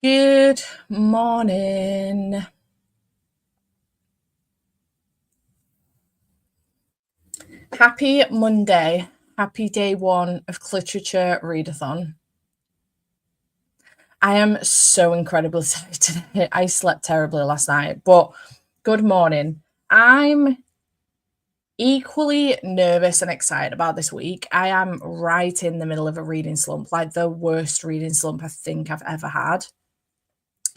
Good morning. Happy Monday. Happy day one of Cliterature readathon. I am so incredibly tired today. I slept terribly last night, but good morning. I'm equally nervous and excited about this week. I am right in the middle of a reading slump, like the worst reading slump I think I've ever had.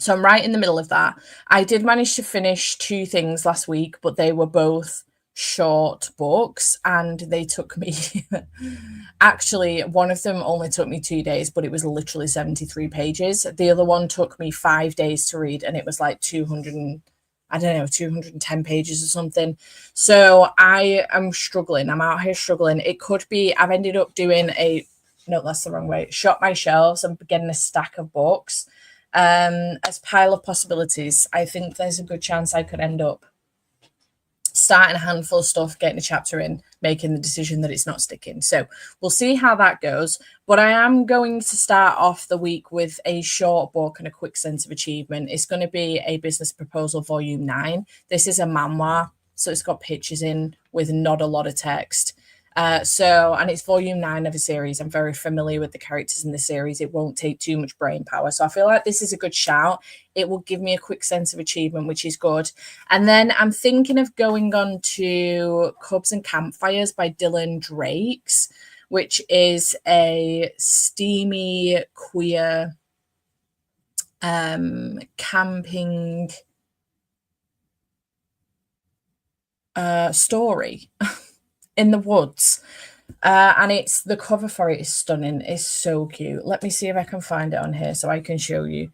So I'm right in the middle of that. I did manage to finish two things last week, but they were both short books and they took me actually one of them only took me 2 days, but it was literally 73 pages. The other one took me 5 days to read and it was like 200 I don't know, 210 pages or something. So I am struggling. I'm out here struggling. It could be I've ended up doing a no, that's the wrong way. Shot my shelves and getting a stack of books as pile of possibilities. I think there's a good chance I could end up starting a handful of stuff, getting a chapter in, making the decision that it's not sticking. So we'll see how that goes. But I am going to start off the week with a short book and a quick sense of achievement. It's going to be a business proposal volume 9. This is a memoir, so it's got pictures in with not a lot of text. And it's volume 9 of a series. I'm very familiar with the characters in the series. It won't take too much brain power. So I feel like this is a good shout. It will give me a quick sense of achievement, which is good. And then I'm thinking of going on to Cubs and Campfires by Dylan Drakes, which is a steamy, queer camping story in the woods. And it's the cover for it is stunning. It's so cute. Let me see if I can find it on here so I can show you.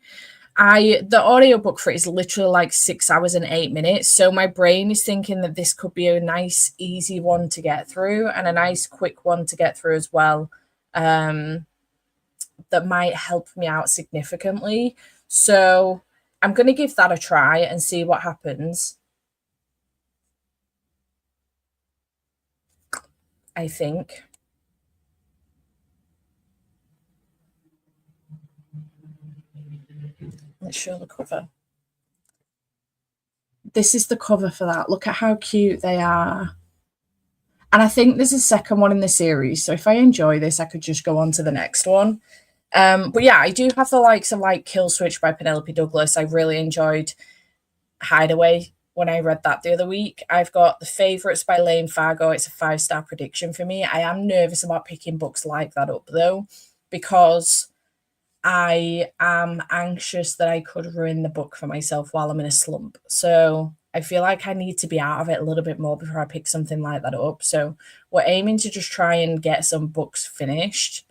The audiobook for it is literally like 6 hours and 8 minutes. So my brain is thinking that this could be a nice, easy one to get through and a nice, quick one to get through as well. That might help me out significantly. So I'm going to give that a try and see what happens. I think. Let's show the cover. This is the cover for that. Look at how cute they are. And I think there's a second one in the series. So if I enjoy this, I could just go on to the next one. But yeah, I do have the likes of like Kill Switch by Penelope Douglas. I really enjoyed Hideaway when I read that the other week. I've got The Favourites by Lane Fargo. It's a 5-star prediction for me. I am nervous about picking books like that up though, because I am anxious that I could ruin the book for myself while I'm in a slump. So I feel like I need to be out of it a little bit more before I pick something like that up. So we're aiming to just try and get some books finished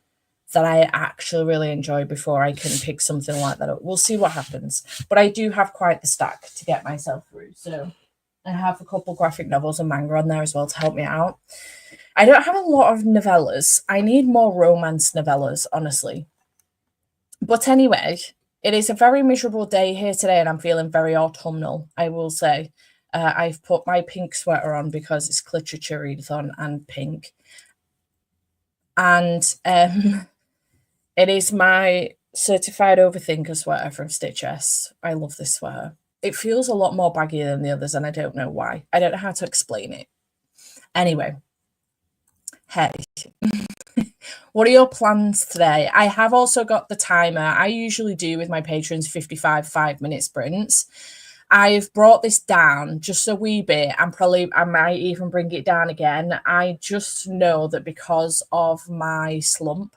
that I actually really enjoy before I can pick something like that up. We'll see what happens. But I do have quite the stack to get myself through. So I have a couple graphic novels and manga on there as well to help me out. I don't have a lot of novellas. I need more romance novellas, honestly. But anyway, it is a very miserable day here today, and I'm feeling very autumnal, I will say. I've put my pink sweater on because it's Cliterature readathon and pink. And it is my certified overthinker sweater from Stitch S. I love this sweater. It feels a lot more baggy than the others, and I don't know why. I don't know how to explain it. Anyway, hey. What are your plans today? I have also got the timer. I usually do with my patrons 55 5-minute sprints. I've brought this down just a wee bit and probably I might even bring it down again. I just know that because of my slump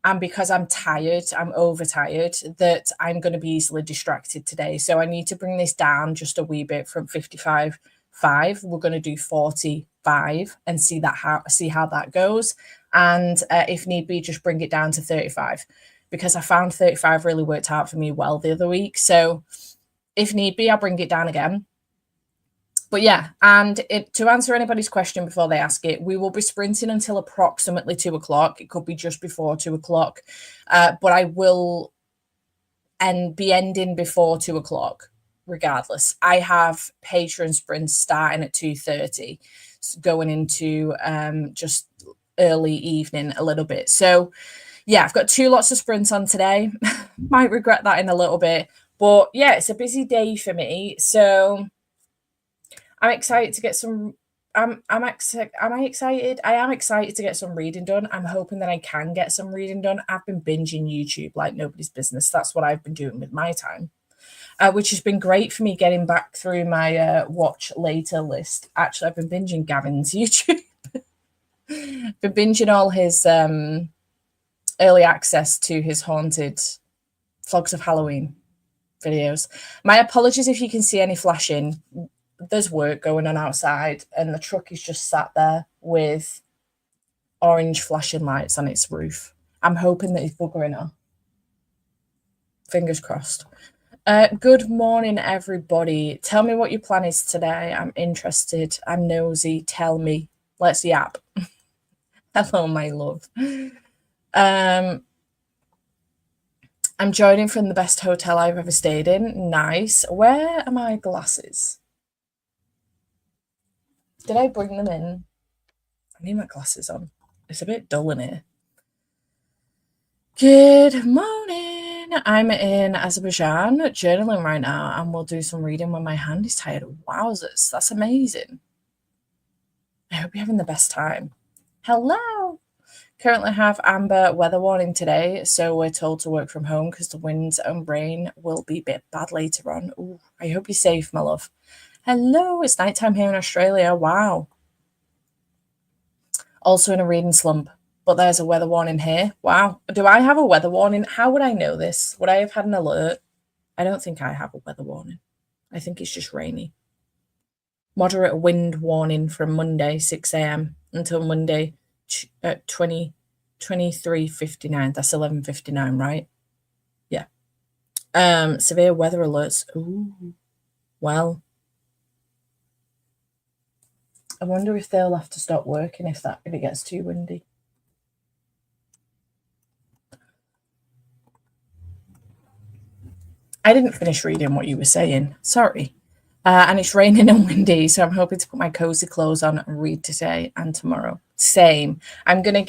and because I'm tired, I'm overtired, that I'm going to be easily distracted today. So I need to bring this down just a wee bit from 55 5. We're going to do 45 and see how that goes. And if need be, just bring it down to 35 because I found 35 really worked out for me well the other week. So if need be, I'll bring it down again. But yeah, and to answer anybody's question before they ask it, we will be sprinting until approximately 2 o'clock. It could be just before 2 o'clock, but I will be ending before 2 o'clock regardless. I have patron sprints starting at 2:30, going into just early evening a little bit. So yeah, I've got 2 lots of sprints on today. might regret that in a little bit. But yeah, it's a busy day for me. So I'm excited to get some. Am I excited? I am excited to get some reading done. I'm hoping that I can get some reading done. I've been binging YouTube like nobody's business. That's what I've been doing with my time, which has been great for me getting back through my watch later list. Actually, I've been binging Gavin's YouTube. Been binging all his early access to his haunted Flogs of Halloween videos. My apologies if you can see any flashing. There's work going on outside and the truck is just sat there with orange flashing lights on its roof. I'm hoping that he's buggering off. Fingers crossed. Good morning, everybody. Tell me what your plan is today. I'm interested. I'm nosy. Tell me. Let's yap. Hello, my love. I'm joining from the best hotel I've ever stayed in. Nice. Where are my glasses? Did I bring them in? I need my glasses on. It's a bit dull in here. Good morning. I'm in Azerbaijan journaling right now and we'll do some reading when my hand is tired. Wowzers, that's amazing. I hope you're having the best time. Hello. Currently have amber weather warning today, so we're told to work from home because the winds and rain will be a bit bad later on. Ooh, I hope you're safe, my love. Hello, it's nighttime here in Australia. Wow. Also in a reading slump, but there's a weather warning here. Wow. Do I have a weather warning? How would I know this? Would I have had an alert? I don't think I have a weather warning. I think it's just rainy. Moderate wind warning from Monday, 6 a.m. until Monday, 23:59. That's 11:59, right? Yeah. Severe weather alerts. Ooh. Well, I wonder if they'll have to stop working if it gets too windy. I didn't finish reading what you were saying. Sorry. And it's raining and windy, so I'm hoping to put my cozy clothes on and read today and tomorrow. Same. I'm gonna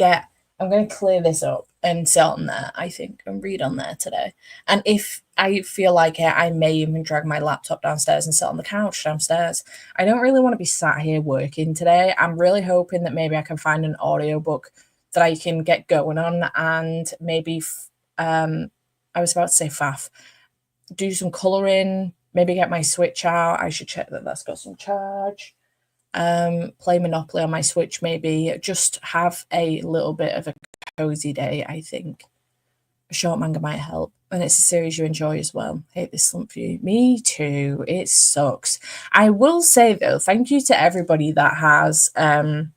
clear this up and sit on there, I think, and read on there today. And if I feel like it, I may even drag my laptop downstairs and sit on the couch downstairs. I don't really want to be sat here working today. I'm really hoping that maybe I can find an audiobook that I can get going on and maybe I was about to say faff. Do some colouring, maybe get my Switch out. I should check that that's got some charge. Play Monopoly on my Switch, maybe. Just have a little bit of a cozy day, I think. A short manga might help. And it's a series you enjoy as well. Hate this slump for you. Me too. It sucks. I will say, though, thank you to everybody that has helped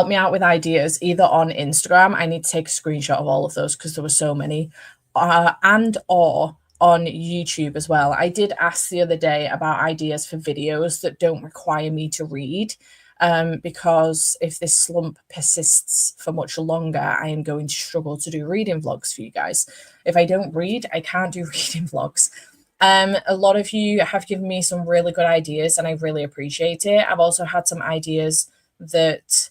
me out with ideas, either on Instagram. I need to take a screenshot of all of those because there were so many. And or on YouTube as well. I did ask the other day about ideas for videos that don't require me to read, because if this slump persists for much longer, I am going to struggle to do reading vlogs for you guys. If I don't read, I can't do reading vlogs. A lot of you have given me some really good ideas and I really appreciate it. I've also had some ideas that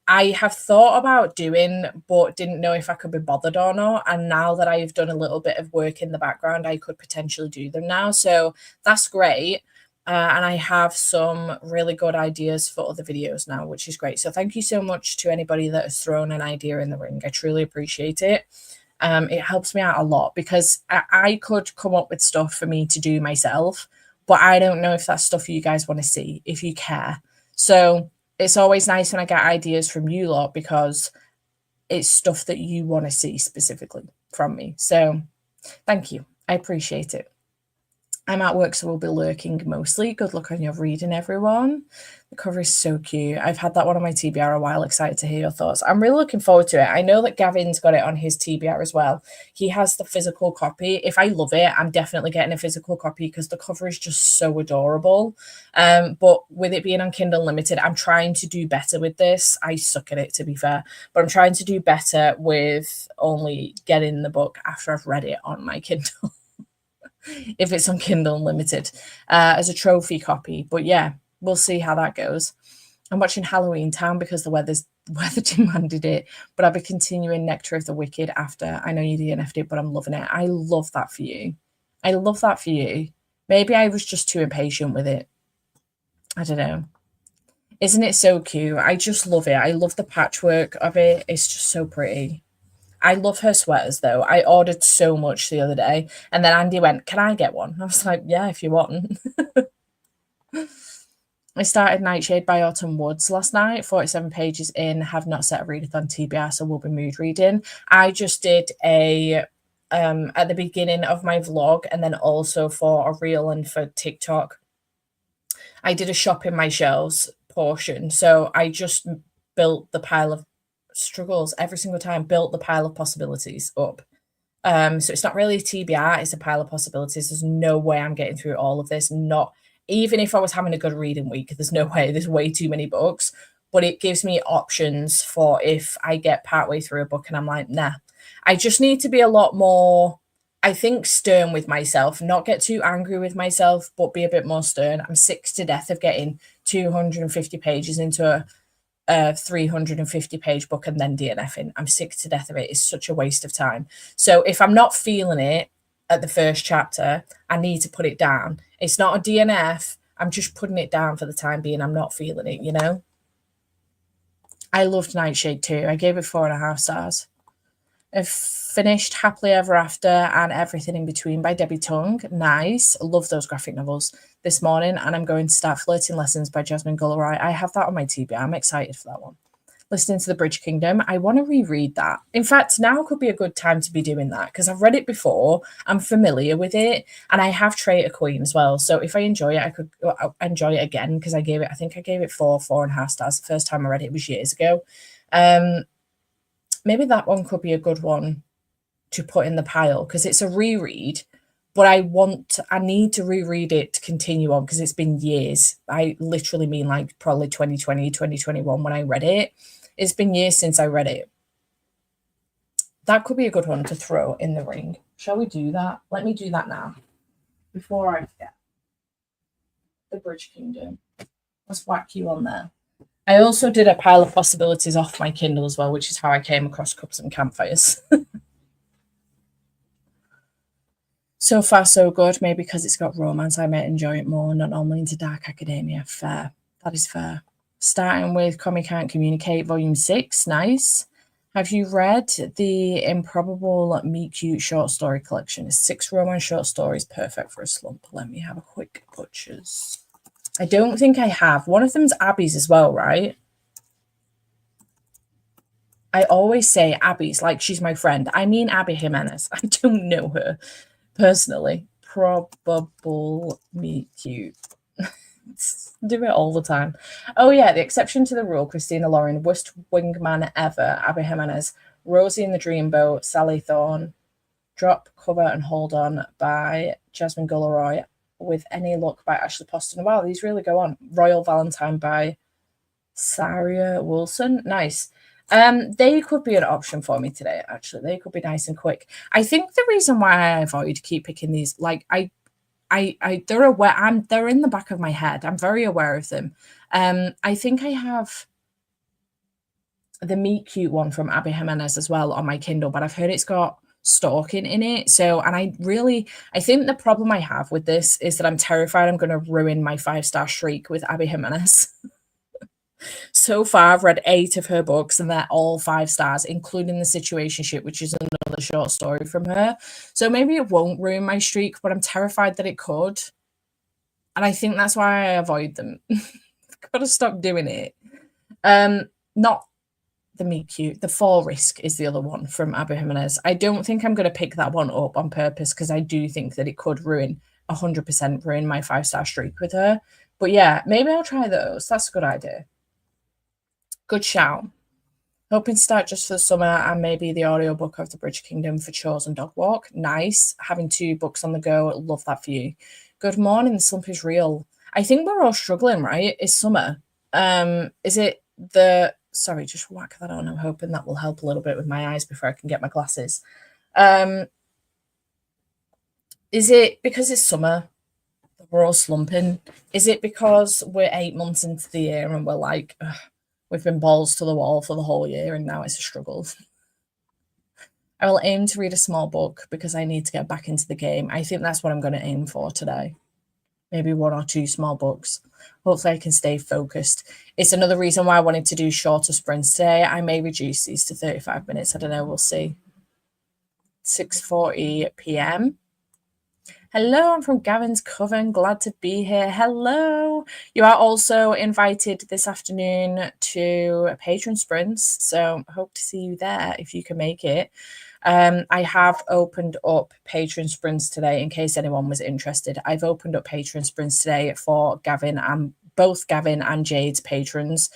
I have thought about doing, but didn't know if I could be bothered or not. And now that I've done a little bit of work in the background, I could potentially do them now. So that's great. And I have some really good ideas for other videos now, which is great. So thank you so much to anybody that has thrown an idea in the ring. I truly appreciate it. It helps me out a lot because I could come up with stuff for me to do myself, but I don't know if that's stuff you guys want to see, if you care. So it's always nice when I get ideas from you lot because it's stuff that you want to see specifically from me. So thank you. I appreciate it. I'm at work, so we'll be lurking mostly. Good luck on your reading, everyone. The cover is so cute. I've had that one on my TBR a while. Excited to hear your thoughts. I'm really looking forward to it. I know that Gavin's got it on his TBR as well. He has the physical copy. If I love it, I'm definitely getting a physical copy because the cover is just so adorable. But with it being on Kindle Unlimited, I'm trying to do better with this. I suck at it, to be fair. But I'm trying to do better with only getting the book after I've read it on my Kindle. If it's on Kindle Unlimited as a trophy copy. But yeah, we'll see how that goes. I'm watching Halloween Town because the weather demanded it, but I'll be continuing Nectar of the Wicked after. I know you DNF'd it, but I'm loving it. I love that for you. I love that for you. Maybe I was just too impatient with it. I don't know. Isn't it so cute? I just love it. I love the patchwork of it. It's just so pretty. I love her sweaters though. I ordered so much the other day, and then Andy went, "Can I get one?" I was like, "Yeah, if you want." I started Nightshade by Autumn Woods last night, 47 pages in, have not set a readathon TBR, so we'll be mood reading. I just did a at the beginning of my vlog, and then also for a reel and for TikTok, I did a shop in my shelves portion. So I just built the pile of struggles every single time, built the pile of possibilities up. So it's not really a TBR, it's a pile of possibilities. There's no way I'm getting through all of this. Not even if I was having a good reading week, there's no way. There's way too many books. But it gives me options for if I get partway through a book and I'm like, nah. I just need to be a lot more, I think, stern with myself, not get too angry with myself, but be a bit more stern. I'm sick to death of getting 250 pages into a 350 page book and then DNFing. I'm sick to death of it. It's such a waste of time. So if I'm not feeling it at the first chapter, I need to put it down. It's not a DNF. I'm just putting it down for the time being. I'm not feeling it, you know? I loved Nightshade too. I gave it 4.5 stars. I've finished Happily Ever After and Everything in Between by Debbie Tung. Nice. I love those graphic novels this morning. And I'm going to start Flirting Lessons by Jasmine Gulleroy. I have that on my TBR. I'm excited for that one. Listening to The Bridge Kingdom. I want to reread that. In fact, now could be a good time to be doing that because I've read it before. I'm familiar with it. And I have Traitor Queen as well. So if I enjoy it, I could enjoy it again because I think I gave it 4.5 stars. The first time I read it was years ago. Maybe that one could be a good one to put in the pile because it's a reread, but I need to reread it to continue on because it's been years. I literally mean like probably 2020, 2021 when I read it. It's been years since I read it. That could be a good one to throw in the ring. Shall we do that? Let me do that now before I forget. The Bridge Kingdom. Let's whack you on there. I also did a pile of possibilities off my Kindle as well, which is how I came across Cups and Campfires. So far, so good. Maybe because it's got romance, I might enjoy it more. Not normally into dark academia. Fair. That is fair. Starting with Comic Can't Communicate, Volume 6. Nice. Have you read the Improbable Meet Cute short story collection? It's 6 romance short stories, perfect for a slump. Let me have a quick butchers. I don't think I have. One of them's Abby's as well, right? I always say Abby's like she's my friend. I mean Abby Jimenez. I don't know her personally. Probable Meet Cute. Do it all the time. Oh yeah, the exception to the rule, Christina Lauren, worst wingman ever, Abby Jimenez, Rosie in the Dreamboat, Sally Thorne, Drop, Cover and Hold On by Jasmine Gulleroy, With Any Luck by Ashley Poston. Wow, these really go on. Royal Valentine by Saria Wilson. Nice. They could be an option for me today, actually. They could be nice and quick. I think the reason why I avoid keep picking these, like they're aware, they're in the back of my head. I'm very aware of them. I think I have the Meet Cute one from Abby Jimenez as well on my Kindle, but I've heard it's got stalking in it. So, and I think the problem I have with this is that I'm terrified I'm going to ruin my 5-star Shriek with Abby Jimenez. So far, I've read 8 of her books, and they're all 5 stars, including The Situationship, which is another short story from her. So maybe it won't ruin my streak, but I'm terrified that it could. And I think that's why I avoid them. Got to stop doing it. Not the Meet Cute. The Fall Risk is the other one from Abby Jimenez. I don't think I'm going to pick that one up on purpose because I do think that it could 100% ruin my 5-star streak with her. But yeah, maybe I'll try those. That's a good idea. Good shout. Hoping to start just for the summer and maybe the audiobook of The Bridge Kingdom for chores and dog walk. Nice. Having 2 books on the go. Love that for you. Good morning. The slump is real. I think we're all struggling, right? It's summer. Is it the... Sorry, just whack that on. I'm hoping that will help a little bit with my eyes before I can get my glasses. Is it because it's summer? The We're all slumping. Is it because we're 8 months into the year and we're like, ugh, we've been balls to the wall for the whole year and now it's a struggle? I will aim to read a small book because I need to get back into the game. I think that's what I'm going to aim for today. Maybe 1 or 2 small books. Hopefully I can stay focused. It's another reason why I wanted to do shorter sprints today. I may reduce these to 35 minutes. I don't know. We'll see. 6:40 p.m. Hello, I'm from Gavin's Coven. Glad to be here. Hello. You are also invited this afternoon to Patron Sprints, so hope to see you there if you can make it. I have opened up Patron Sprints today in case anyone was interested. I've opened up Patron Sprints today for Gavin and both Gavin and Jade's patrons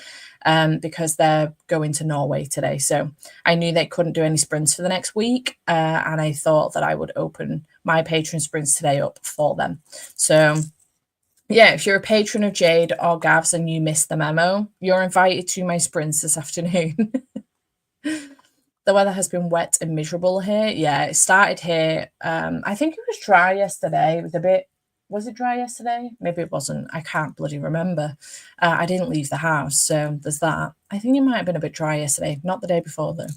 because they're going to Norway today. So I knew they couldn't do any sprints for the next week, and I thought that I would open my patron sprints today up for them. So yeah, if you're a patron of Jade or Gav's and you missed the memo, you're invited to my sprints this afternoon. The weather has been wet and miserable here. Yeah, it started here. I think it was dry yesterday. It was a bit, was it dry yesterday? Maybe it wasn't. I can't bloody remember. I didn't leave the house, so there's that. I think it might have been a bit dry yesterday, not the day before though.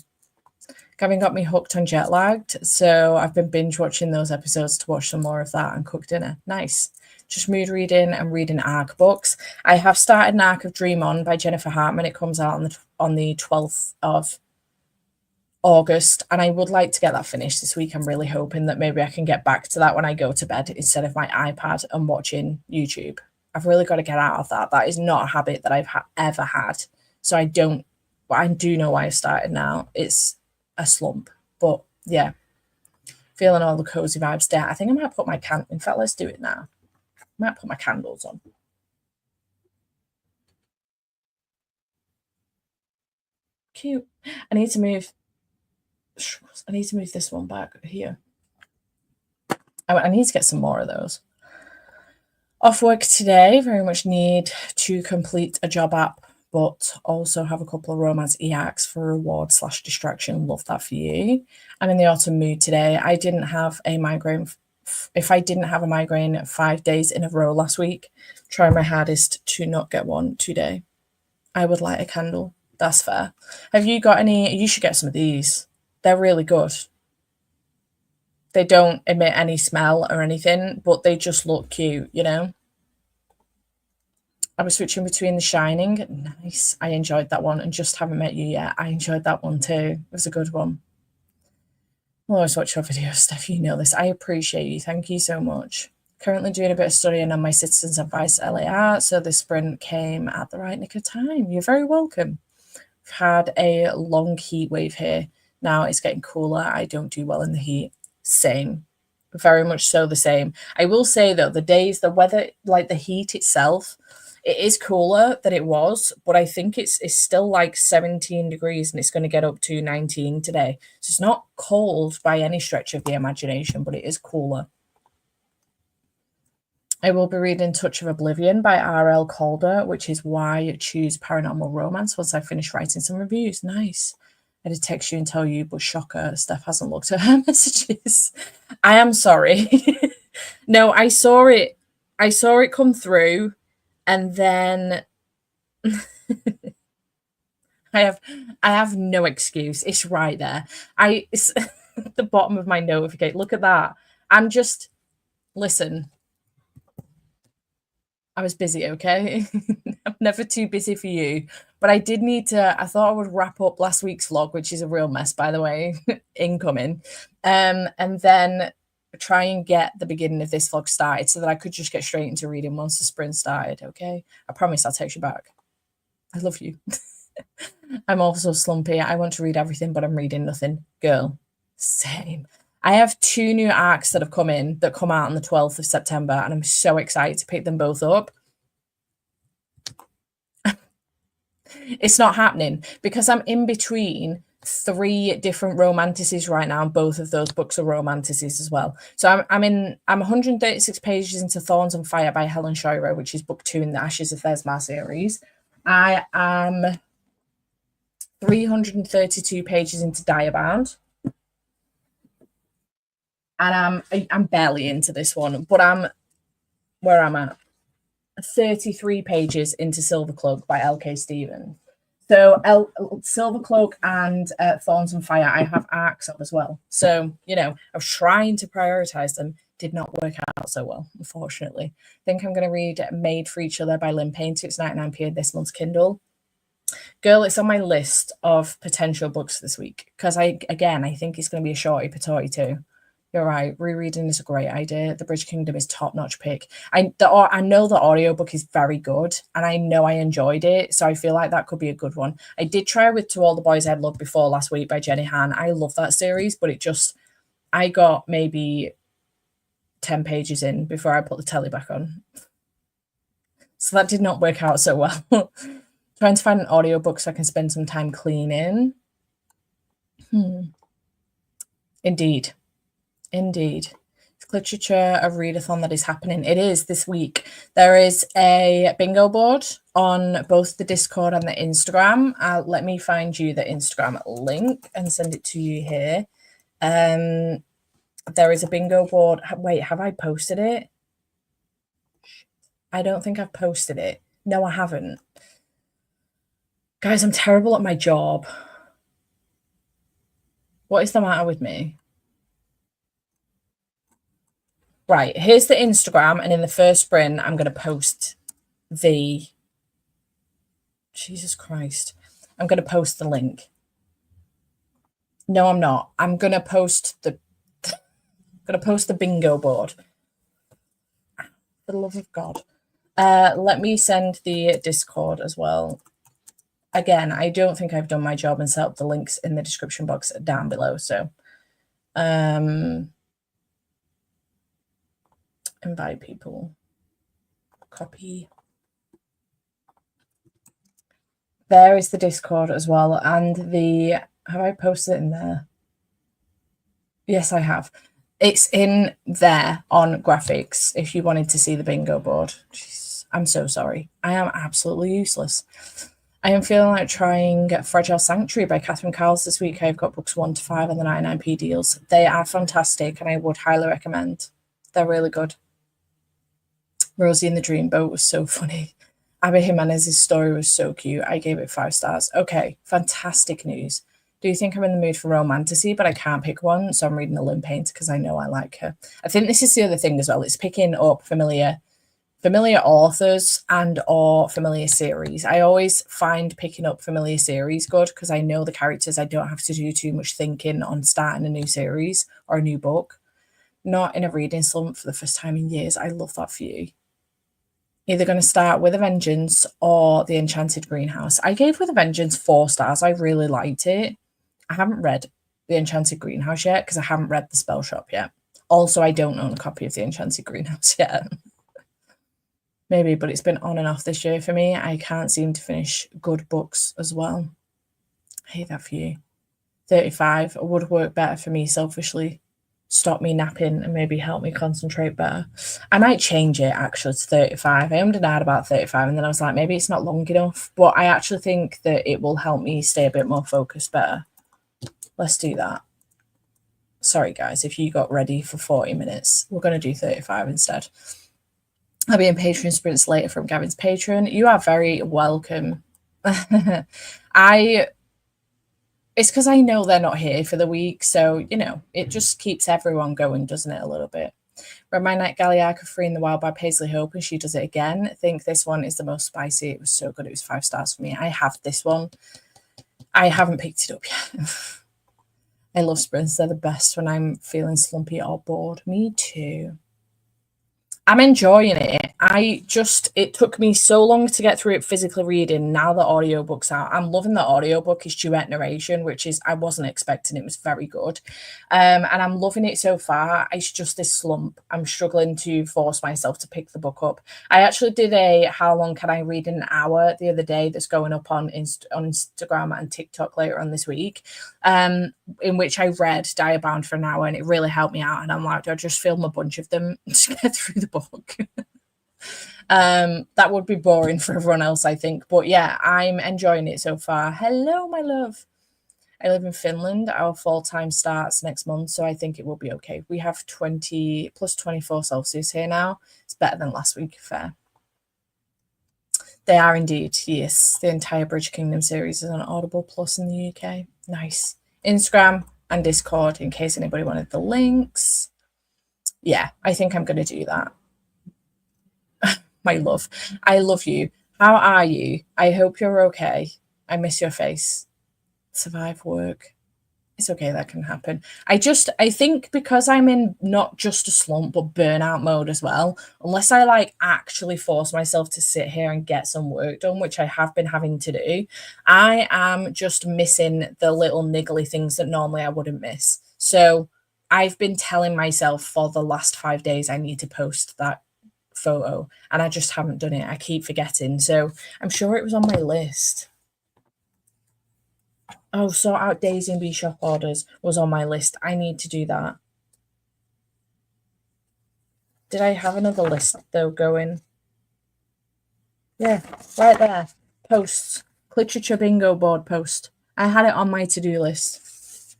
Gavin got me hooked on Jet Lagged, so I've been binge watching those episodes to watch some more of that and cook dinner. Nice. Just mood reading and reading ARC books. I have started an ARC of Dream On by Jennifer Hartman. It comes out on the 12th of August, and I would like to get that finished this week. I'm really hoping that maybe I can get back to that when I go to bed instead of my iPad and watching YouTube. I've really got to get out of that. That is not a habit that I've ever had. So I do know why I've started now. It's a slump, but yeah, feeling all the cozy vibes there. I think I might put my in fact, let's do it now. I might put my candles on. Cute. I need to move this one back here. I need to get some more of those. Off work today, very much need to complete a job app, but also have a couple of romance e-arcs for reward / distraction. Love that for you. I'm in the autumn mood today. I didn't have a migraine. If I didn't have a migraine 5 days in a row last week, try my hardest to not get one today. I would light a candle. That's fair. Have you got any? You should get some of these. They're really good. They don't emit any smell or anything, but they just look cute, you know? I was switching between The Shining. Nice. I enjoyed that one. And Just Haven't Met You Yet. I enjoyed that one too. It was a good one. I'll always watch your videos, Steph. You know this. I appreciate you. Thank you so much. Currently doing a bit of studying on my Citizens Advice LAR, so this sprint came at the right nick of time. You're very welcome. We've had a long heat wave here. Now it's getting cooler. I don't do well in the heat. Same. Very much so the same. I will say, though, the weather, like the heat itself, it is cooler than it was, but I think it's still like 17 degrees and it's going to get up to 19 today. So it's not cold by any stretch of the imagination, but it is cooler. I will be reading Touch of Oblivion by R.L. Calder, which is why I choose Paranormal Romance once I finish writing some reviews. Nice. I did text you and tell you, but shocker, Steph hasn't looked at her messages. I am sorry. No, I saw it. I saw it come through, and then I have no excuse. It's right there. It's at the bottom of my notification. Look at that. Listen. I was busy, okay? I'm never too busy for you. But I thought I would wrap up last week's vlog, which is a real mess, by the way, incoming. And then try and get the beginning of this vlog started so that I could just get straight into reading once the sprint started, okay? I promise I'll text you back. I love you. I'm also slumpy. I want to read everything, but I'm reading nothing. Girl, same. I have 2 new arcs that have come out on the 12th of September, and I'm so excited to pick them both up. It's not happening because I'm in between 3 different romantices right now, and both of those books are romantices as well. So I'm 136 pages into Thorns on Fire by Helen Shiro, which is book 2 in the Ashes of Thesmar series. I am 332 pages into Diabound. And I'm barely into this one, but where I'm at, 33 pages into Silver Cloak by L.K. Stevens. So Silver Cloak and Thorns and Fire, I have arcs of as well. So, I was trying to prioritize them. Did not work out so well, unfortunately. I think I'm going to read Made for Each Other by Lynn Painter. It's 99p this month's Kindle. Girl, it's on my list of potential books this week because I think it's going to be a shorty patooty too. You're right. Rereading is a great idea. The Bridge Kingdom is top-notch pick. I know the audiobook is very good, and I know I enjoyed it, so I feel like that could be a good one. I did try with To All the Boys I'd Loved Before last week by Jenny Han. I love that series, but I got maybe 10 pages in before I put the telly back on. So that did not work out so well. Trying to find an audiobook so I can spend some time cleaning. Indeed. Cliterature, a readathon that is happening. It is this week. There is a bingo board on both the Discord and the Instagram. Let me find you the Instagram link and send it to you here. There is a bingo board. Wait, have I posted it? I don't think I've posted it. No, I haven't. Guys, I'm terrible at my job. What is the matter with me? Right, here's the Instagram, and in the first sprint, I'm going to post the... Jesus Christ. I'm going to post the link. No, I'm not. I'm going to post the... bingo board. For the love of God. Let me send the Discord as well. Again, I don't think I've done my job and set up the links in the description box down below, so... invite people. Copy. There is the Discord as well, and have I posted it in there? Yes, I have. It's in there on graphics if you wanted to see the bingo board. Jeez, I'm so sorry. I am absolutely useless. I am feeling like trying Fragile Sanctuary by Catherine Cowles this week. I've got books 1 to 5 on the 99p deals. They are fantastic, and I would highly recommend. They're really good. Rosie in the Dreamboat was so funny. Abby Jimenez's story was so cute. I gave it 5 stars. Okay, fantastic news. Do you think I'm in the mood for romantasy, but I can't pick one, so I'm reading a Lynn Painter because I know I like her. I think this is the other thing as well. It's picking up familiar authors and or familiar series. I always find picking up familiar series good because I know the characters. I don't have to do too much thinking on starting a new series or a new book. Not in a reading slump for the first time in years. I love that for you. Either going to start With a Vengeance or The Enchanted Greenhouse. I gave With a Vengeance 4 stars. I really liked it. I haven't read The Enchanted Greenhouse yet because I haven't read The Spell Shop yet. Also, I don't own a copy of The Enchanted Greenhouse yet. Maybe, but it's been on and off this year for me. I can't seem to finish good books as well. I hate that for you. 35 would work better for me selfishly. Stop me napping and maybe help me concentrate better. I might change it actually to 35. I am denied about 35 and then I was like, maybe it's not long enough, but I actually think that it will help me stay a bit more focused better. Let's do that. Sorry guys, if you got ready for 40 minutes, we're going to do 35 instead. I'll be in Patreon sprints later from Gavin's Patreon. You are very welcome. It's because I know they're not here for the week, so, it just keeps everyone going, doesn't it, a little bit. Read My Night Galliarca Free in the Wild by Paisley Hope, and she does it again. I think this one is the most spicy. It was so good. It was 5 stars for me. I have this one. I haven't picked it up yet. I love sprints. They're the best when I'm feeling slumpy or bored. Me too. I'm enjoying it. It took me so long to get through it physically reading. Now the audiobook's out. I'm loving the audiobook. It's duet narration, which is, I wasn't expecting. It was very good. And I'm loving it so far. It's just this slump. I'm struggling to force myself to pick the book up. I actually did a how long can I read in an hour the other day that's going up on Instagram and TikTok later on this week, in which I read Diabound for an hour, and it really helped me out. And I'm like, do I just film a bunch of them to get through the book? That would be boring for everyone else, I think, but yeah, I'm enjoying it so far. Hello, my love. I live in Finland. Our fall time starts next month, so I think it will be okay. We have 20 plus 24 Celsius here now. It's better than last week, fair. They are indeed, yes. The entire Bridge Kingdom series is on Audible Plus in the UK. Nice. Instagram and Discord, in case anybody wanted the links. Yeah, I think I'm going to do that. My love, I love you. How are you? I hope you're okay. I miss your face. Survive work. It's okay, that can happen. I think because I'm in not just a slump, but burnout mode as well, unless I like actually force myself to sit here and get some work done, which I have been having to do, I am just missing the little niggly things that normally I wouldn't miss. So I've been telling myself for the last 5 days I need to post that photo, and I just haven't done it. I keep forgetting. So I'm sure it was on my list. Oh, sort out Daisy and B shop orders was on my list. I need to do that. Did I have another list though going? Yeah, right there. Posts. Cliterature bingo board post. I had it on my to-do list.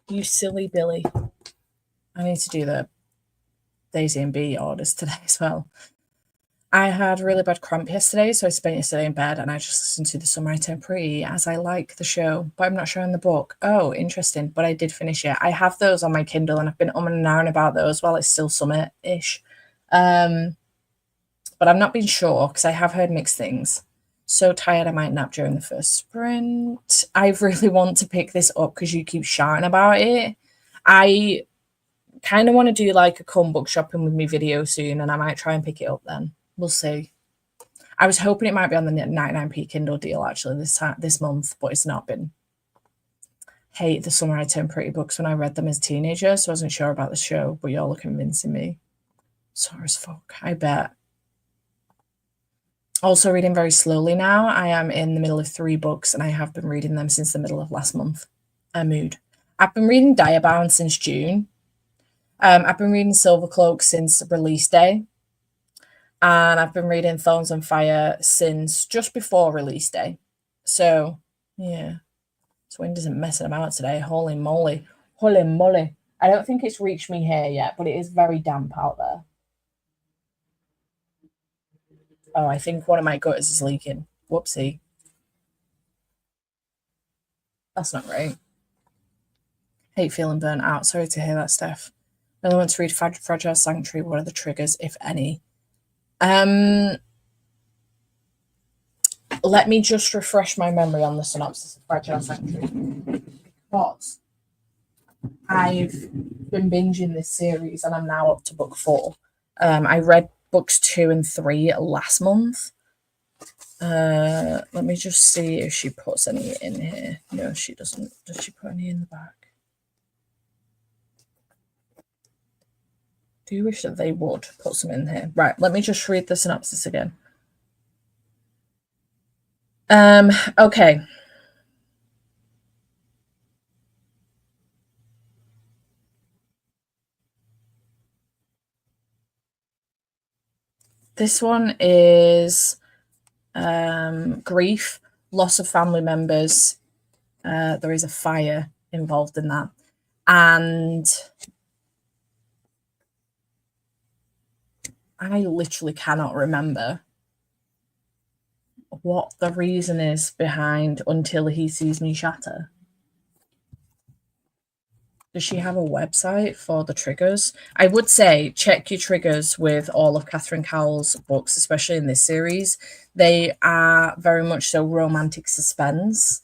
You silly Billy. I need to do the Daisy and B orders today as well. I had a really bad cramp yesterday, so I spent yesterday in bed and I just listened to The Summer I Turned Pretty, as I like the show, but I'm not showing the book. Oh, interesting, but I did finish it. I have those on my Kindle and I've been and ahhing about those while it's still summer-ish. But I've not been sure because I have heard mixed things. So tired I might nap during the first sprint. I really want to pick this up because you keep shouting about it. I kind of want to do like a come book shopping with me video soon, and I might try and pick it up then. We'll see. I was hoping it might be on the 99p Kindle deal actually this month, but it's not been. Hate The Summer I Turned Pretty books when I read them as a teenager, so I wasn't sure about the show, but y'all are convincing me. Sore as fuck, I bet. Also reading very slowly now. I am in the middle of 3 books and I have been reading them since the middle of last month. A mood. I've been reading Diabound since June. I've been reading Silvercloak since release day. And I've been reading Thorns and Fire since just before release day. So, yeah. This wind isn't messing about today. Holy moly. Holy moly. I don't think it's reached me here yet, but it is very damp out there. Oh, I think one of my gutters is leaking. Whoopsie. That's not right. Hate feeling burnt out. Sorry to hear that, Steph. Really want to read Fragile Sanctuary. What are the triggers, if any? Let me just refresh my memory on the synopsis of Fragile Sanctuary, because I've been binging this series and I'm now up to book 4. I read books 2 and 3 last month. Let me just see if she puts any in here. No, she doesn't. Does she put any in the back? Do you wish that they would put some in here? Right, let me just read the synopsis again. Okay. This one is grief, loss of family members. There is a fire involved in that. And I literally cannot remember what the reason is behind Until He Sees Me Shatter. Does she have a website for the triggers? I would say check your triggers with all of Catherine Cowell's books, especially in this series. They are very much so romantic suspense.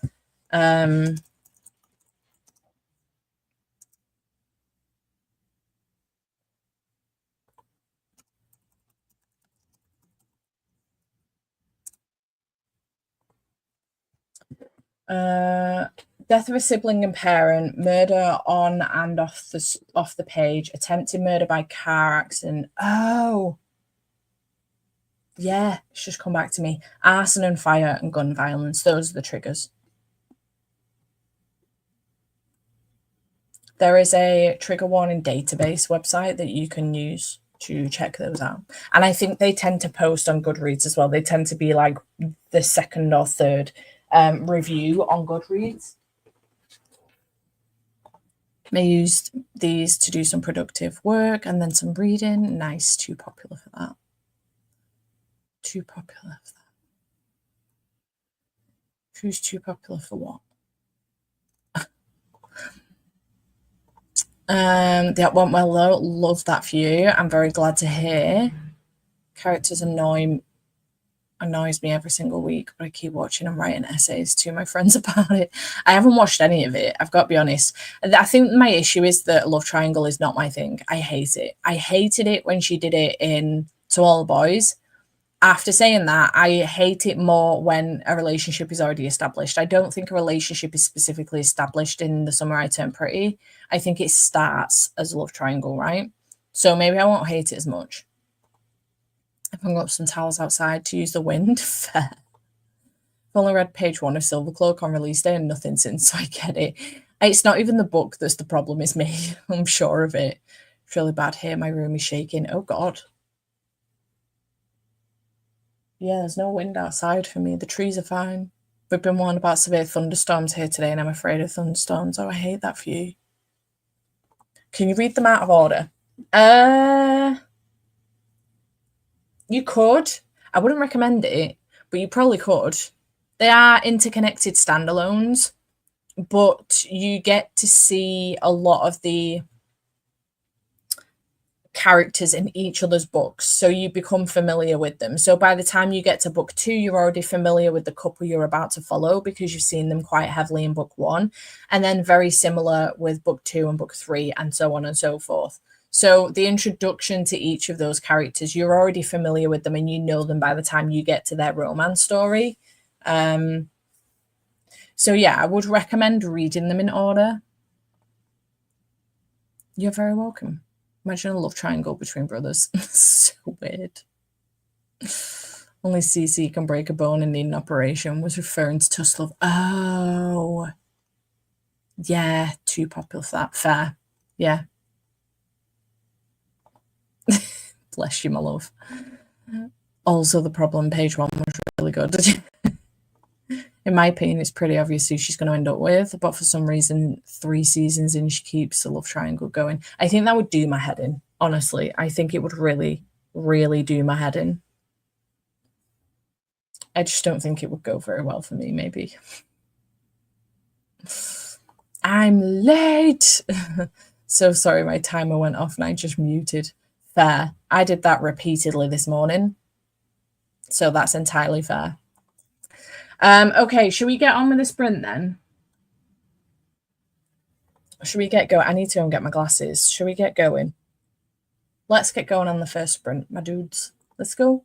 Death of a sibling and parent, murder on and off the page, attempted murder by car accident. Oh, yeah, it's just come back to me. Arson and fire and gun violence. Those are the triggers. There is a trigger warning database website that you can use to check those out. And I think they tend to post on Goodreads as well. They tend to be like the second or third review on Goodreads. May use these to do some productive work and then some reading. Nice, too popular for that. Too popular for that. Who's too popular for what? That went well though. Love that for you. I'm very glad to hear. Characters annoys me every single week, but I keep watching and writing essays to my friends about it. I haven't watched any of it, I've got to be honest. I think my issue is that Love Triangle is not my thing. I hate it. I hated it when she did it in To All the Boys. After saying that, I hate it more when a relationship is already established. I don't think a relationship is specifically established in The Summer I Turned Pretty. I think it starts as a love triangle, right? So maybe I won't hate it as much. I've hung up some towels outside to use the wind. Fair. I've only read page 1 of Silvercloak on release day and nothing since, so I get it. It's not even the book that's the problem, it's me. I'm sure of it. It's really bad here. My room is shaking. Oh, God. Yeah, there's no wind outside for me. The trees are fine. We've been warned about severe thunderstorms here today, and I'm afraid of thunderstorms. Oh, I hate that for you. Can you read them out of order? You could. I wouldn't recommend it, but you probably could. They are interconnected standalones, but you get to see a lot of the characters in each other's books, so you become familiar with them. So by the time you get to book 2, you're already familiar with the couple you're about to follow because you've seen them quite heavily in book 1, and then very similar with book 2 and book 3, and so on and so forth. So the introduction to each of those characters, you're already familiar with them and you know them by the time you get to their romance story. So yeah, I would recommend reading them in order. You're very welcome. Imagine a love triangle between brothers. So weird. Only CC can break a bone and need an operation was referring to tough love. Oh. Yeah, too popular for that. Fair. Yeah. Bless you, my love. Also, the problem, page 1 was really good. In my opinion, it's pretty obvious who she's going to end up with, but for some reason, 3 seasons in, she keeps the love triangle going. I think that would do my head in, honestly. I think it would really, really do my head in. I just don't think it would go very well for me, maybe. I'm late. So sorry, my timer went off and I just muted. Fair. I did that repeatedly this morning. So that's entirely fair. Okay, should we get on with the sprint then? Should we get going? I need to go and get my glasses. Should we get going? Let's get going on the first sprint, my dudes. Let's go.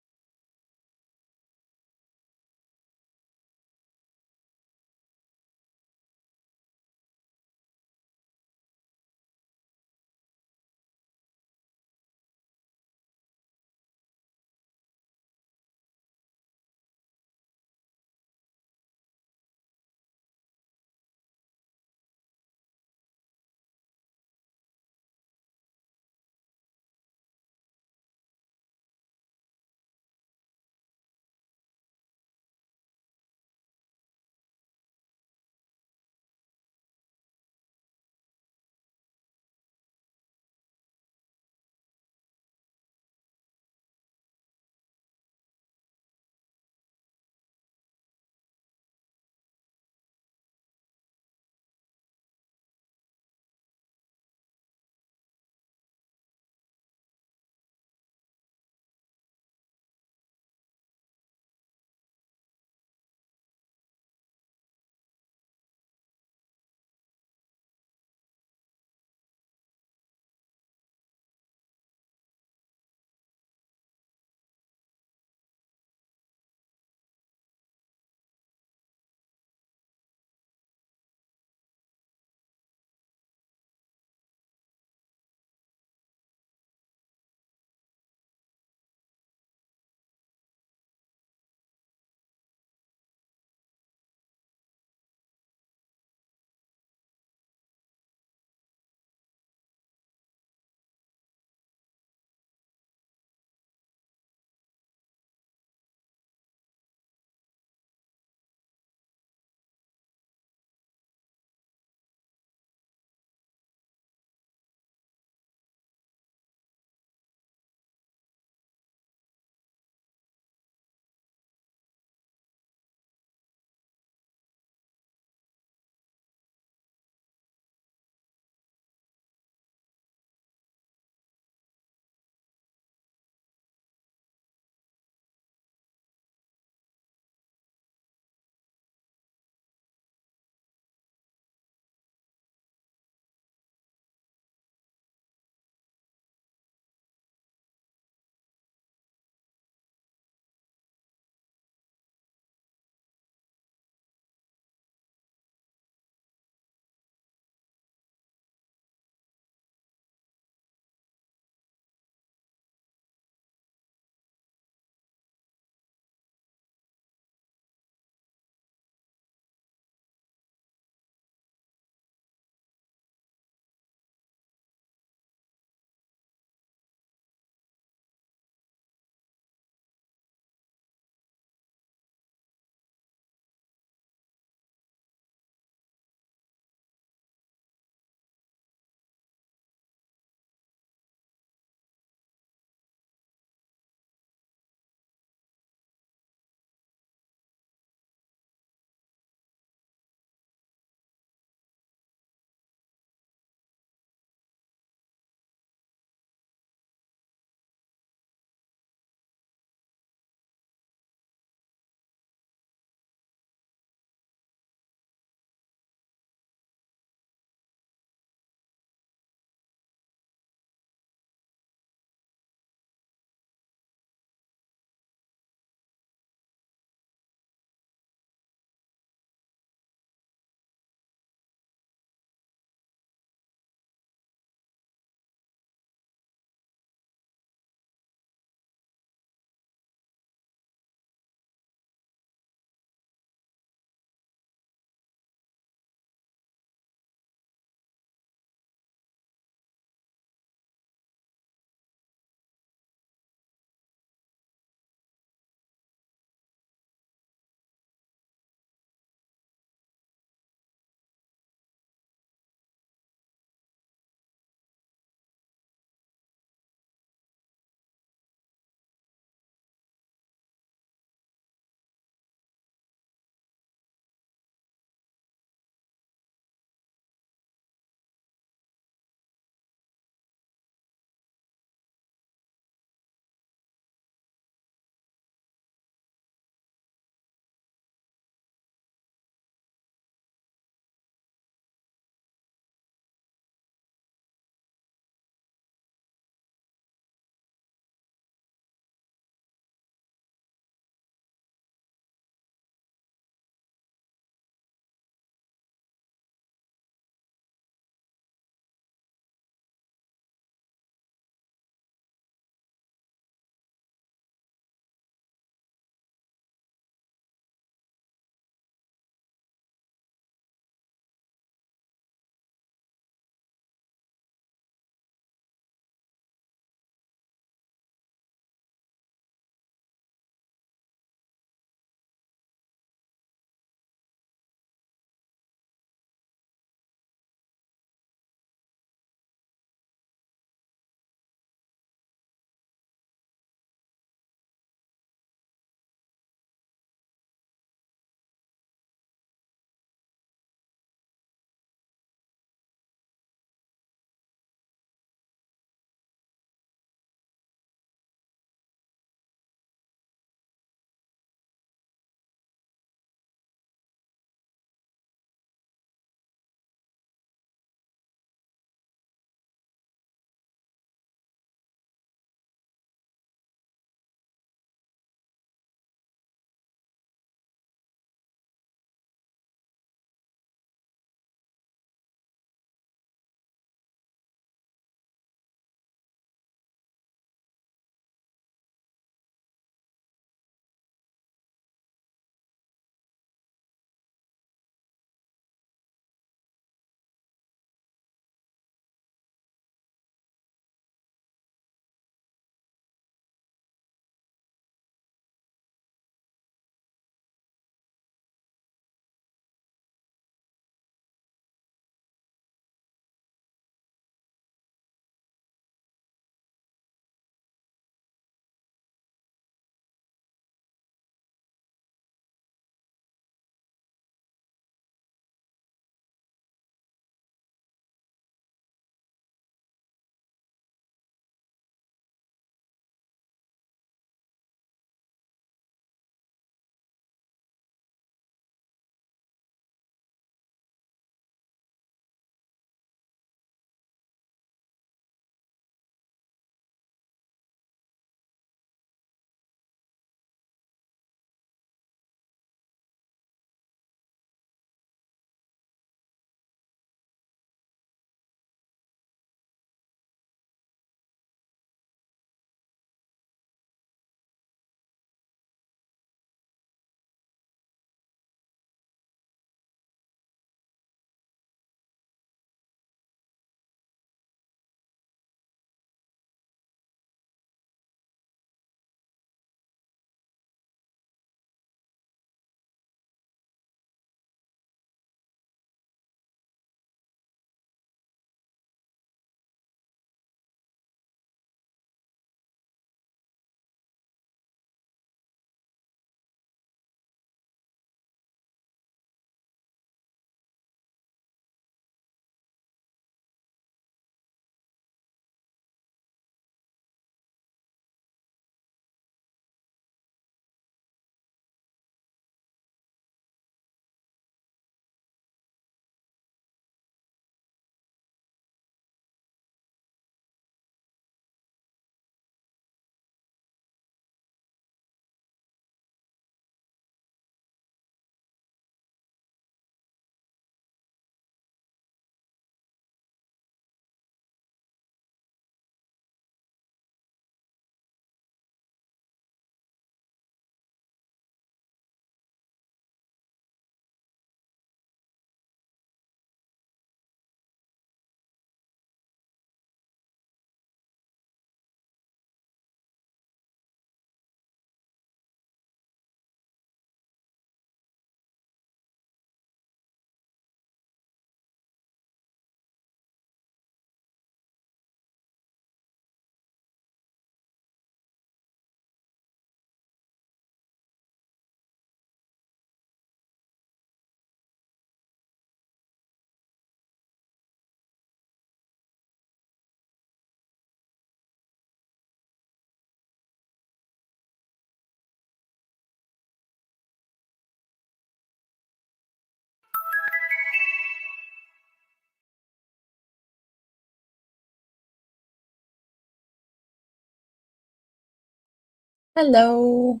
Hello.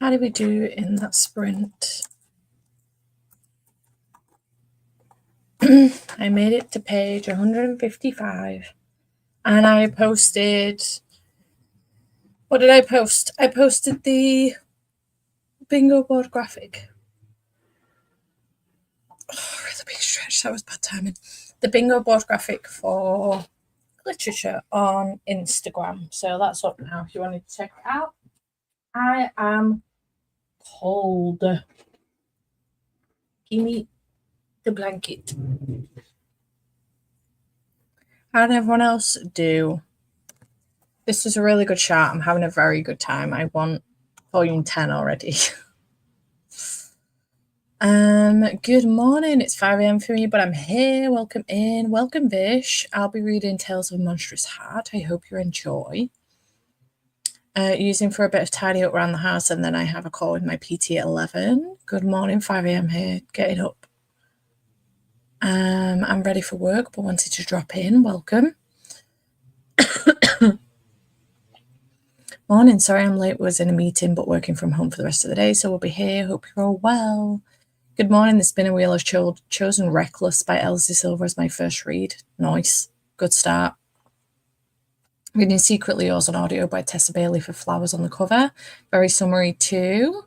How did we do in that sprint? I made it to page 155 and I posted. What did I post? I posted the bingo board graphic. Oh, really big stretch. That was bad timing. The bingo board graphic for Cliterature on Instagram. So that's up now if you wanted to check it out. I am cold. Give me the blanket. How did everyone else do? This was a really good chat. I'm having a very good time. I want volume 10 already. Good morning. It's 5 a.m. for me, but I'm here. Welcome in. Welcome, Vish. I'll be reading Tales of a Monstrous Heart. I hope you enjoy. Using for a bit of tidy up around the house, and then I have a call with my PT at 11. Good morning, 5 a.m. here. Getting up. I'm ready for work, but wanted to drop in. Welcome. Morning. Sorry I'm late. Was in a meeting, but working from home for the rest of the day, so we'll be here. Hope you're all well. Good morning. The Spinner Wheel has chosen Reckless by Elsie Silver as my first read. Nice. Good start. Reading Secretly Yours on audio by Tessa Bailey for flowers on the cover. Very summery too.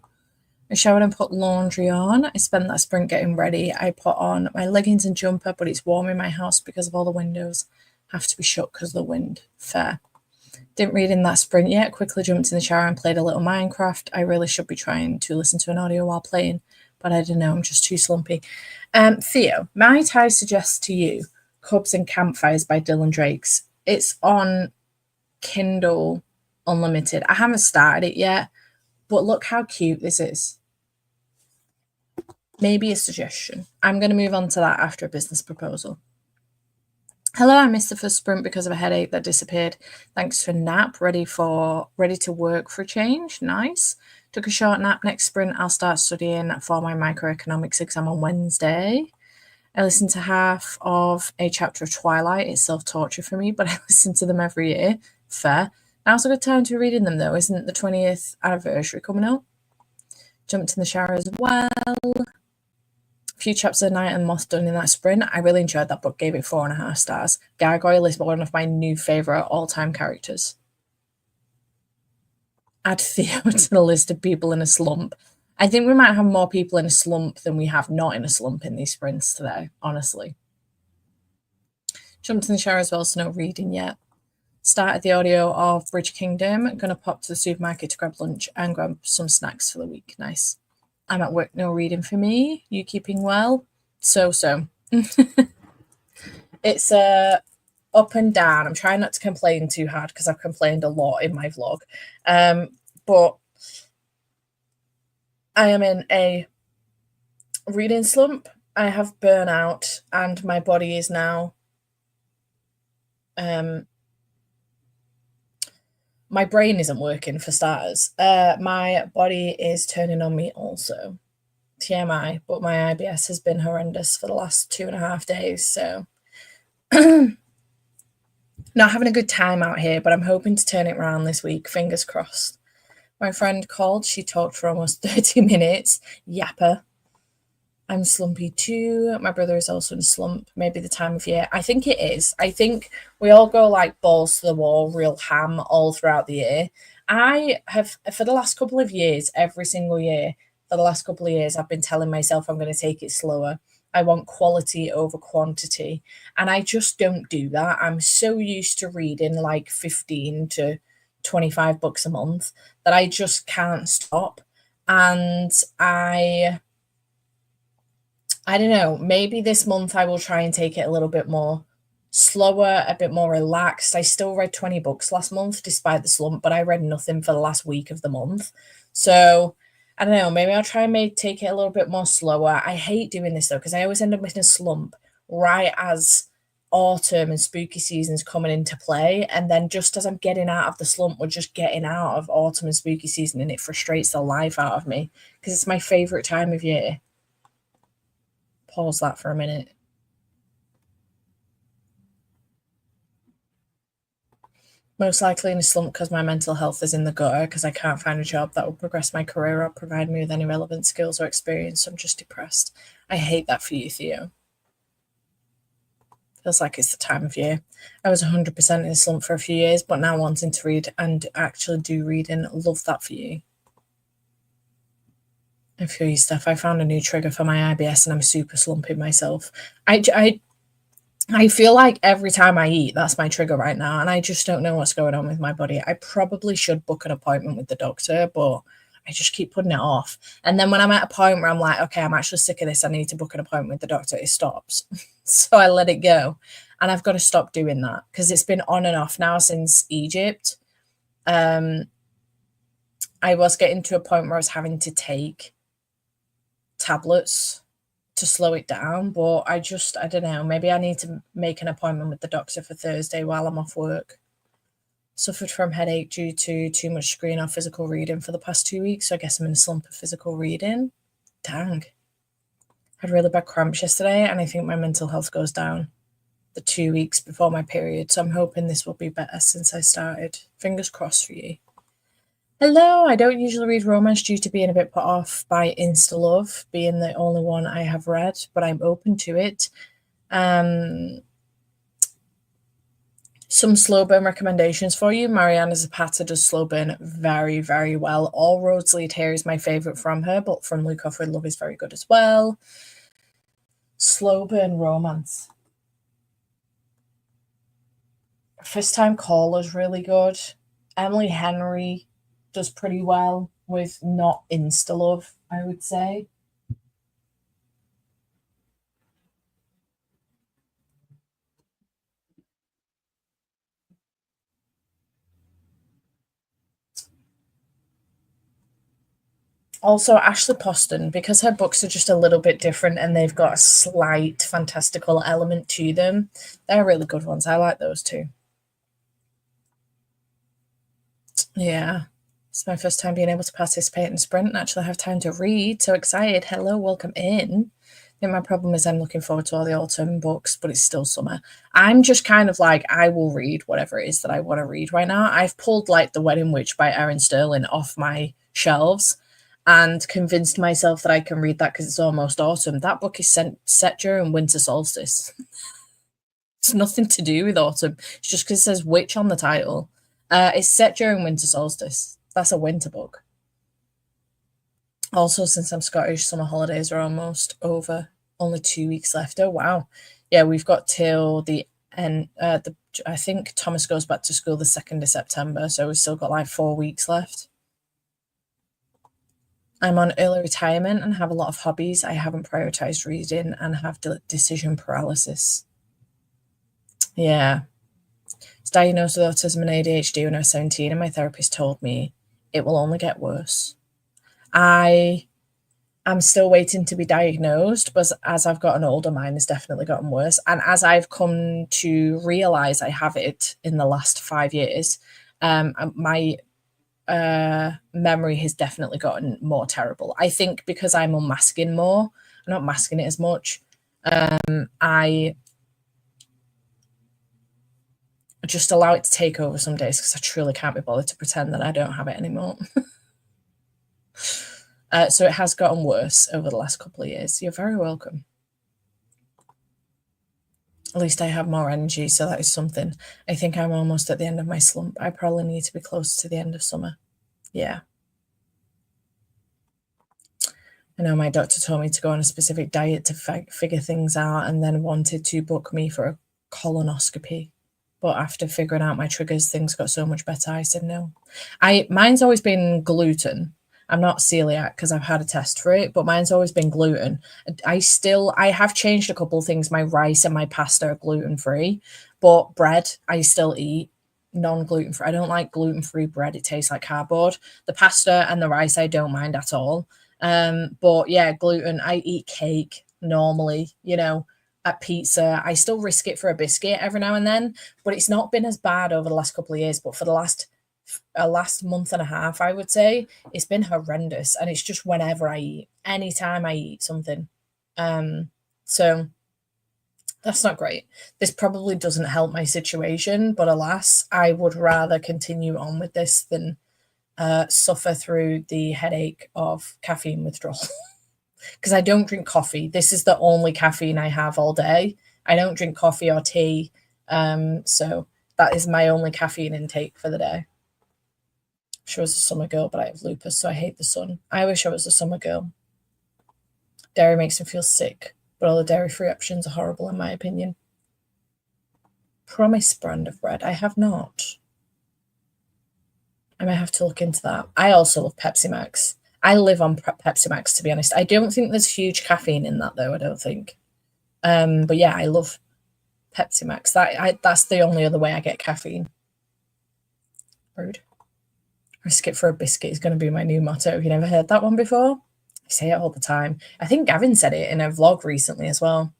I showered and put laundry on. I spent that sprint getting ready. I put on my leggings and jumper, but it's warm in my house because of all the windows have to be shut because of the wind. Fair. Didn't read in that sprint yet. Quickly jumped in the shower and played a little Minecraft. I really should be trying to listen to an audio while playing, but I don't know. I'm just too slumpy. Theo, might I suggest to you Cubs and Campfires by Dylan Drakes? It's on Kindle Unlimited. I haven't started it yet, but look how cute this is. Maybe a suggestion. I'm going to move on to that after a business proposal. Hello, I missed the first sprint because of a headache that disappeared. Thanks for nap. Ready to work for a change. Nice. Took a short nap. Next sprint, I'll start studying for my microeconomics exam on Wednesday. I listened to half of a chapter of Twilight. It's self-torture for me, but I listen to them every year. Fair. Now's a good time to be reading them, though. Isn't the 20th anniversary coming up? Jumped in the shower as well. A few chapters a night and Moth done in that sprint. I really enjoyed that book, gave it 4.5 stars. Gargoyle is one of my new favourite all-time characters. Add Theo to the list of people in a slump. I think we might have more people in a slump than we have not in a slump in these sprints today, honestly. Jumped in the shower as well, so no reading yet. Started the audio of Bridge Kingdom. Gonna pop to the supermarket to grab lunch and grab some snacks for the week. Nice. I'm at work, no reading for me. You keeping well? So. It's up and down. I'm trying not to complain too hard because I've complained a lot in my vlog. But I am in a reading slump. I have burnout and my body is now my brain isn't working for starters. My body is turning on me also. TMI, but my IBS has been horrendous for the last 2.5 days, so not having a good time out here, but I'm hoping to turn it around this week. Fingers crossed. My friend called. She talked for almost 30 minutes. Yapper. I'm slumpy too. My brother is also in a slump. Maybe the time of year. I think it is. I think we all go like balls to the wall, real ham all throughout the year. I have, for the last couple of years, every single year, for the last couple of years, I've been telling myself I'm going to take it slower. I want quality over quantity. And I just don't do that. I'm so used to reading like 15 to 25 books a month that I just can't stop. And I don't know, maybe this month I will try and take it a little bit more slower, a bit more relaxed. I still read 20 books last month despite the slump, but I read nothing for the last week of the month. So I don't know, maybe I'll try and take it a little bit more slower. I hate doing this though, because I always end up in a slump right as autumn and spooky season's coming into play. And then just as I'm getting out of the slump, we're just getting out of autumn and spooky season, and it frustrates the life out of me because it's my favorite time of year. Pause that for a minute. Most likely in a slump because my mental health is in the gutter because I can't find a job that will progress my career or provide me with any relevant skills or experience. So I'm just depressed. I hate that for you, Theo. Feels like it's the time of year. I was 100% in a slump for a few years, but now wanting to read and actually do reading. Love that for you. I feel you, Steph. I found a new trigger for my IBS and I'm super slumping myself. I feel like every time I eat, that's my trigger right now, and I just don't know what's going on with my body. I probably should book an appointment with the doctor, but I just keep putting it off. And then when I'm at a point where I'm like, okay, I'm actually sick of this, I need to book an appointment with the doctor, it stops. So I let it go. And I've got to stop doing that because it's been on and off now since Egypt. I was getting to a point where I was having to take tablets to slow it down, but I don't know, maybe I need to make an appointment with the doctor for Thursday while I'm off work. Suffered from headache due to too much screen or physical reading for the past 2 weeks, so I guess I'm in a slump of physical reading. Dang. Had really bad cramps yesterday and I think my mental health goes down the 2 weeks before my period, so I'm hoping this will be better since I started. Fingers crossed for you. Hello, I don't usually read romance due to being a bit put off by Insta Love being the only one I have read, but I'm open to it. Some slow burn recommendations for you. Mariana Zapata does slow burn very, very well. All Roads Lead Here is my favourite from her, but from Luke Off With Love is very good as well. Slow burn romance. First Time Caller's really good. Emily Henry does pretty well with not Insta Love, I would say. Also, Ashley Poston, because her books are just a little bit different and they've got a slight fantastical element to them, they're really good ones. I like those too. Yeah. It's my first time being able to participate in a sprint and actually have time to read. So excited. Hello, welcome in. I think my problem is I'm looking forward to all the autumn books, but it's still summer. I'm just kind of like, I will read whatever it is that I want to read right now. I've pulled like The Wedding Witch by Erin Sterling off my shelves and convinced myself that I can read that because it's almost autumn. That book is set during winter solstice. It's nothing to do with autumn. It's just because it says witch on the title. It's set during winter solstice. That's a winter book. Also, since I'm Scottish, summer holidays are almost over. Only 2 weeks left. Oh, wow. Yeah, we've got till the end. I think Thomas goes back to school the 2nd of September, so we've still got like 4 weeks left. I'm on early retirement and have a lot of hobbies. I haven't prioritized reading and have decision paralysis. Yeah. I was diagnosed with autism and ADHD when I was 17, and my therapist told me it will only get worse. I'm still waiting to be diagnosed, but as I've gotten older, mine has definitely gotten worse. And as I've come to realize I have it in the last 5 years, my memory has definitely gotten more terrible. I think because I'm unmasking more, I'm not masking it as much. I just allow it to take over some days because I truly can't be bothered to pretend that I don't have it anymore. So it has gotten worse over the last couple of years. You're very welcome. At least I have more energy, so that is something. I think I'm almost at the end of my slump. I probably need to be close to the end of summer. Yeah. I know my doctor told me to go on a specific diet to figure things out and then wanted to book me for a colonoscopy. But after figuring out my triggers, things got so much better. I said no. Mine's always been gluten. I'm not celiac because I've had a test for it, but mine's always been gluten. I have changed a couple of things. My rice and my pasta are gluten-free, but bread I still eat non-gluten-free. I don't like gluten-free bread. It tastes like cardboard. The pasta and the rice I don't mind at all. But yeah, gluten, I eat cake normally, at pizza. I still risk it for a biscuit every now and then, but it's not been as bad over the last couple of years. But for the last month and a half, I would say, it's been horrendous. And it's just whenever I eat, anytime I eat something. So That's not great. This probably doesn't help my situation, but alas, I would rather continue on with this than suffer through the headache of caffeine withdrawal. Because I don't drink coffee. This is the only caffeine I have all day. I don't drink coffee or tea. So that is my only caffeine intake for the day. Wish I was a summer girl, but I have lupus, so I hate the sun. I wish I was a summer girl. Dairy makes me feel sick, but all the dairy-free options are horrible in my opinion. Promise brand of bread. I have not. I might have to look into that. I also love Pepsi Max. I live on Pepsi Max, to be honest. I don't think there's huge caffeine in that, though, I don't think. But yeah, I love Pepsi Max. That's the only other way I get caffeine. Rude. Risk it for a biscuit is going to be my new motto. Have you never heard that one before? I say it all the time. I think Gavin said it in a vlog recently as well.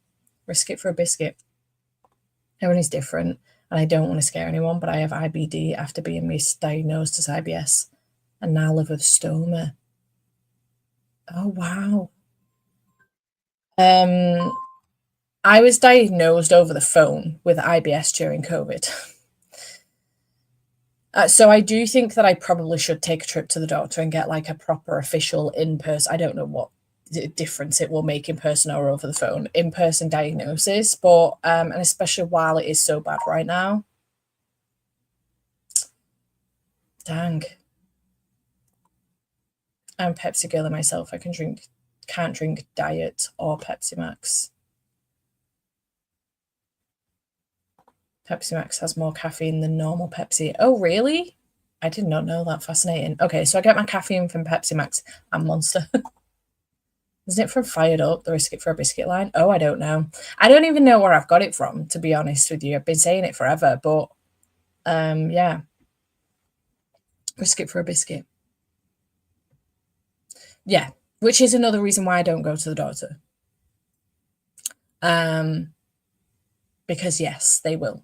Risk it for a biscuit. Everyone is different, and I don't want to scare anyone, but I have IBD after being misdiagnosed as IBS and now live with stoma. Oh, wow. I was diagnosed over the phone with IBS during COVID. So I do think that I probably should take a trip to the doctor and get like a proper official in-person, I don't know what difference it will make in person or over the phone, in-person diagnosis, but and especially while it is so bad right now. Dang. I'm a Pepsi girl myself. Can't drink diet or Pepsi Max. Pepsi Max has more caffeine than normal Pepsi. Oh, really? I did not know that. Fascinating. Okay, so I get my caffeine from Pepsi Max and Monster. Isn't it from Fired Up, the Risk It for a Biscuit line? Oh, I don't know. I don't even know where I've got it from, to be honest with you. I've been saying it forever, but yeah. Risk It for a Biscuit. Yeah, which is another reason why I don't go to the doctor. Because yes, they will.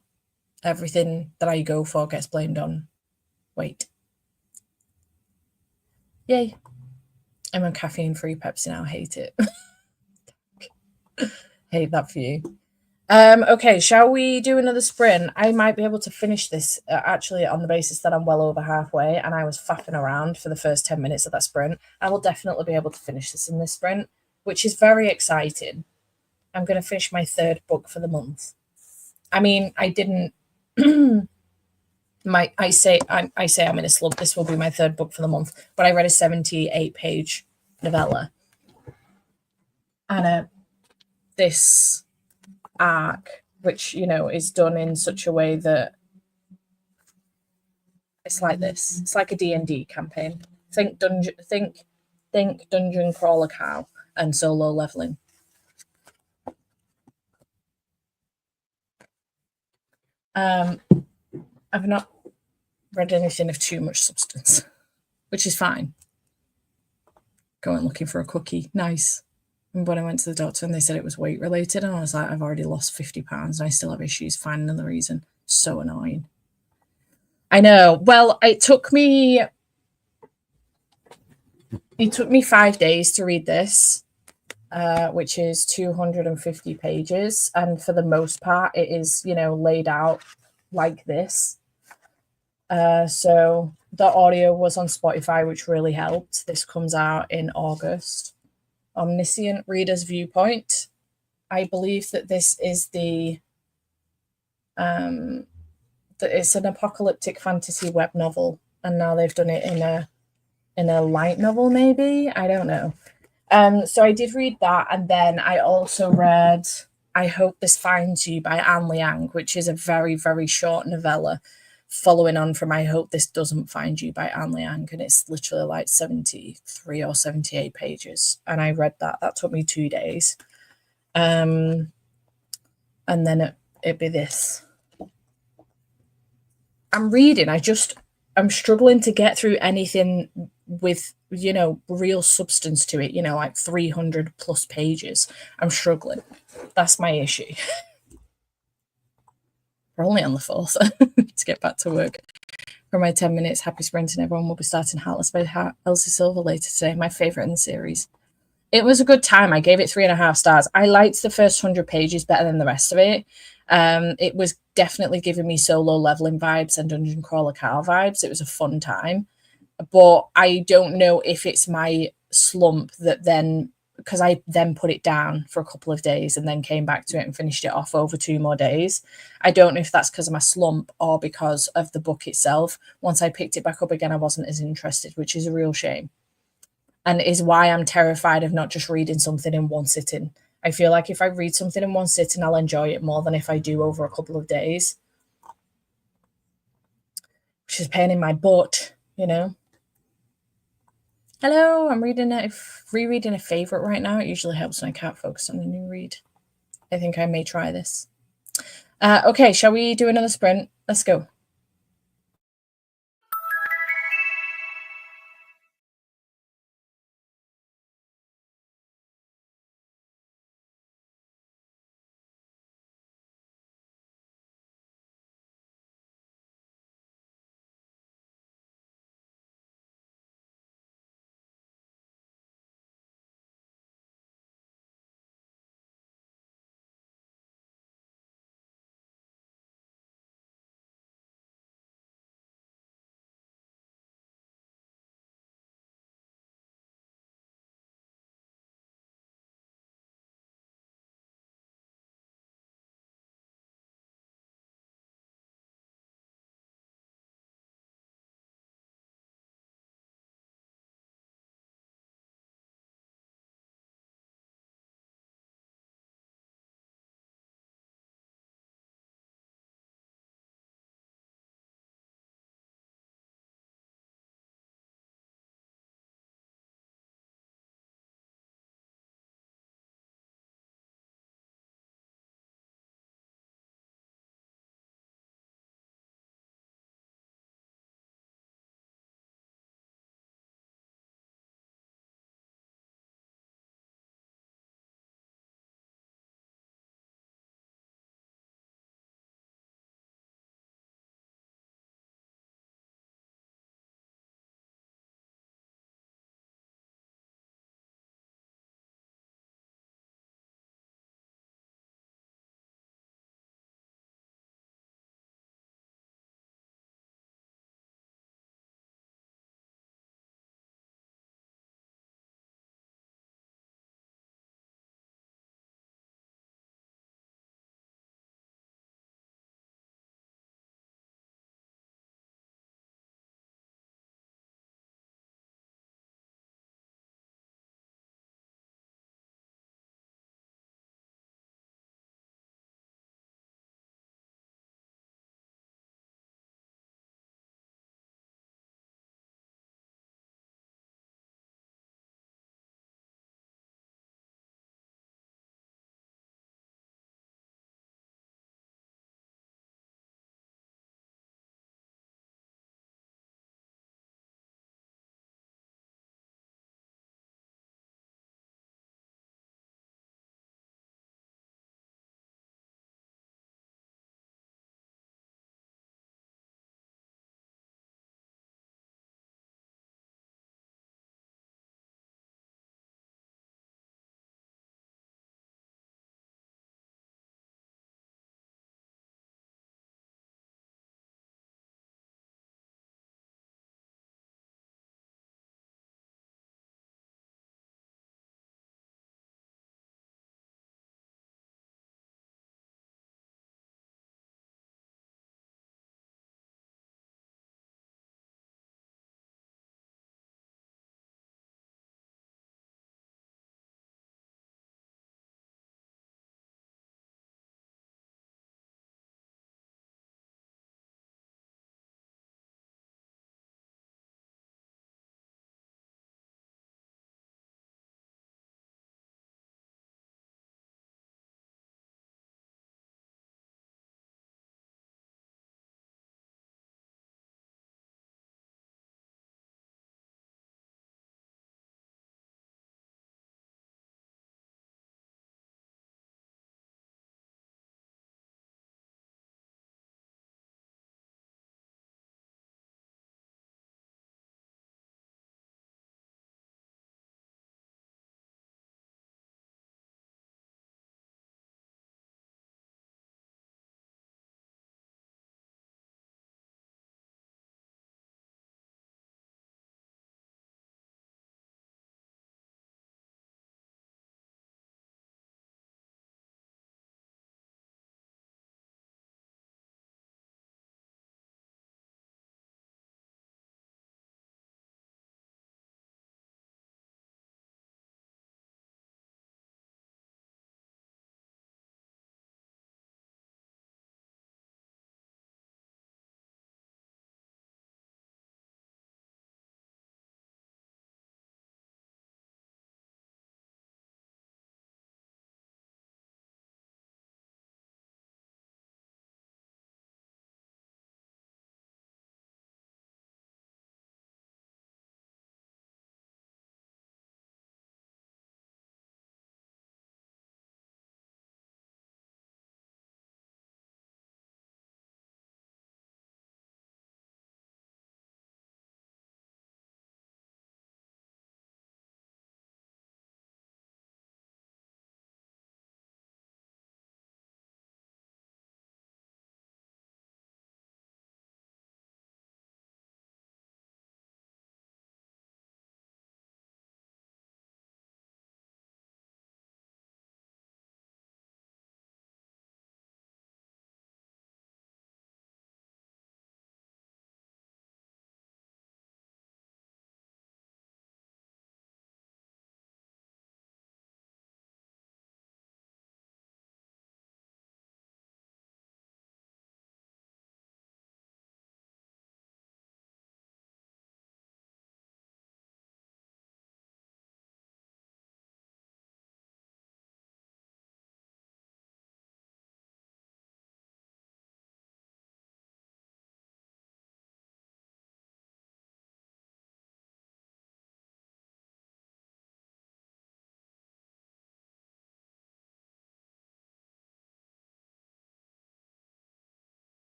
Everything that I go for gets blamed on weight. Yay. I'm on caffeine-free Pepsi now. Hate it. Hate that for you. Okay, shall we do another sprint? I might be able to finish this actually on the basis that I'm well over halfway and I was faffing around for the first 10 minutes of that sprint. I will definitely be able to finish this in this sprint, which is very exciting. I'm going to finish my 3rd book for the month. I mean, I didn't... I say I'm in a slump. This will be my 3rd book for the month, but I read a 78-page novella. And this arc, which, you know, is done in such a way that it's like this. It's like a D&D campaign. Think dungeon crawler cow and solo leveling. I've not read anything of too much substance, which is fine. Going looking for a cookie. Nice. And when I went to the doctor and they said it was weight related, and I was like, I've already lost 50 pounds and I still have issues finding the reason. So annoying. I know. Well, it took me 5 days to read this, which is 250 pages. And for the most part, it is, you know, laid out like this. So the audio was on Spotify, which really helped. This comes out in August. Omniscient Reader's Viewpoint. I believe that this is that it's an apocalyptic fantasy web novel, and now they've done it in a light novel, maybe. I don't know. So I did read that, and then I also read I Hope This Finds You by Anne Liang, which is a very, very short novella following on from I Hope This Doesn't Find You by Anne Liang, and it's literally like 73 or 78 pages. And I read that. That took me 2 days. And then it'd be this. I'm reading. I'm struggling to get through anything with, you know, real substance to it, you know, like 300 plus pages. I'm struggling. That's my issue. We're only on the 4th to get back to work. For my 10 minutes, happy sprinting. Everyone will be starting Heartless by Elsie Silver later today. My favourite in the series. It was a good time. I gave it 3.5 stars. I liked the first 100 pages better than the rest of it. It was definitely giving me solo leveling vibes and Dungeon Crawler Carl vibes. It was a fun time. But I don't know if it's my slump that then, because I then put it down for a couple of days and then came back to it and finished it off over 2 more days. I don't know if that's because of my slump or because of the book itself. Once I picked it back up again, I wasn't as interested, which is a real shame. And is why I'm terrified of not just reading something in one sitting. I feel like if I read something in one sitting, I'll enjoy it more than if I do over a couple of days, which is a pain in my butt, you know? Hello, I'm rereading a favorite right now. It usually helps when I can't focus on a new read. I think I may try this. Okay, shall we do another sprint? Let's go.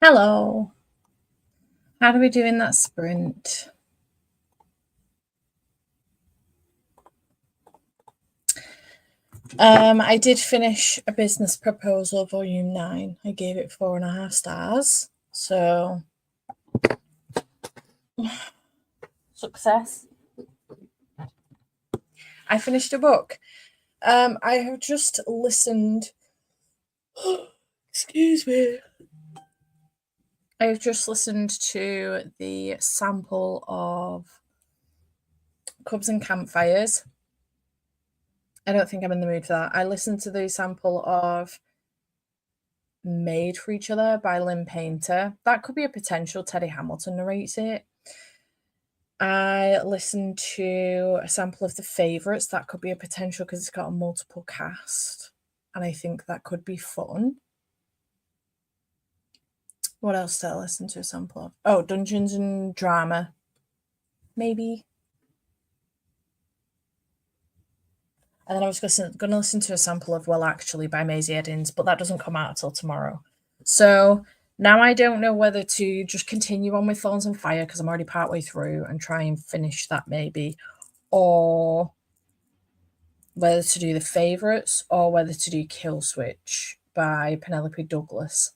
Hello. How do we do in that sprint? I did finish A Business Proposal, Volume 9. I gave it 4.5 stars. So, success. I finished a book. I have just listened. Excuse me. I've just listened to the sample of Cubs and Campfires. I don't think I'm in the mood for that. I listened to the sample of Made for Each Other by Lynn Painter. That could be a potential. Teddy Hamilton narrates it. I listened to a sample of The Favourites. That could be a potential because it's got a multiple cast. And I think that could be fun. What else did I listen to a sample of? Oh, Dungeons and Drama. Maybe. And then I was going to listen to a sample of Well Actually by Maisie Edins, but that doesn't come out until tomorrow. So now I don't know whether to just continue on with Thorns and Fire because I'm already partway through and try and finish that maybe, or whether to do The Favourites or whether to do Kill Switch by Penelope Douglas.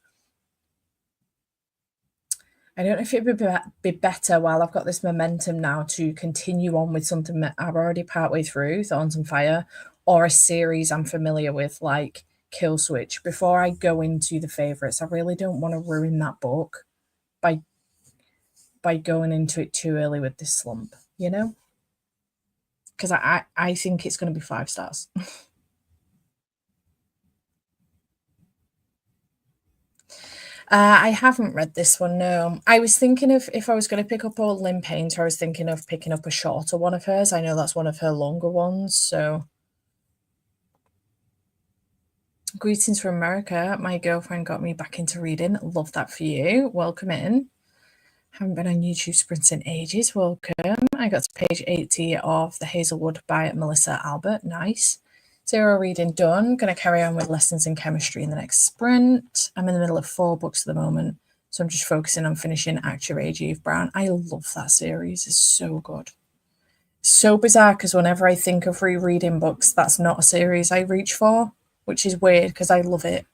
I don't know if it would be better while I've got this momentum now to continue on with something that I'm already partway through, Thorns and Fire, or a series I'm familiar with like Kill Switch before I go into The Favourites. I really don't want to ruin that book by going into it too early with this slump, you know? Because I think it's going to be 5 stars. I haven't read this one, no. I was thinking of if I was going to pick up old Lynn Painter, I was thinking of picking up a shorter one of hers. I know that's one of her longer ones, so. Greetings from America. My girlfriend got me back into reading. Love that for you. Welcome in. Haven't been on YouTube sprints in ages. Welcome. I got to page 80 of The Hazelwood by Melissa Albert. Nice. 0 reading done. Going to carry on with lessons in chemistry in the next sprint. I'm in the middle of 4 books at the moment, so I'm just focusing on finishing Actor Age Eve Brown. I love that series. It's so good. So bizarre because whenever I think of rereading books, that's not a series I reach for, which is weird because I love it.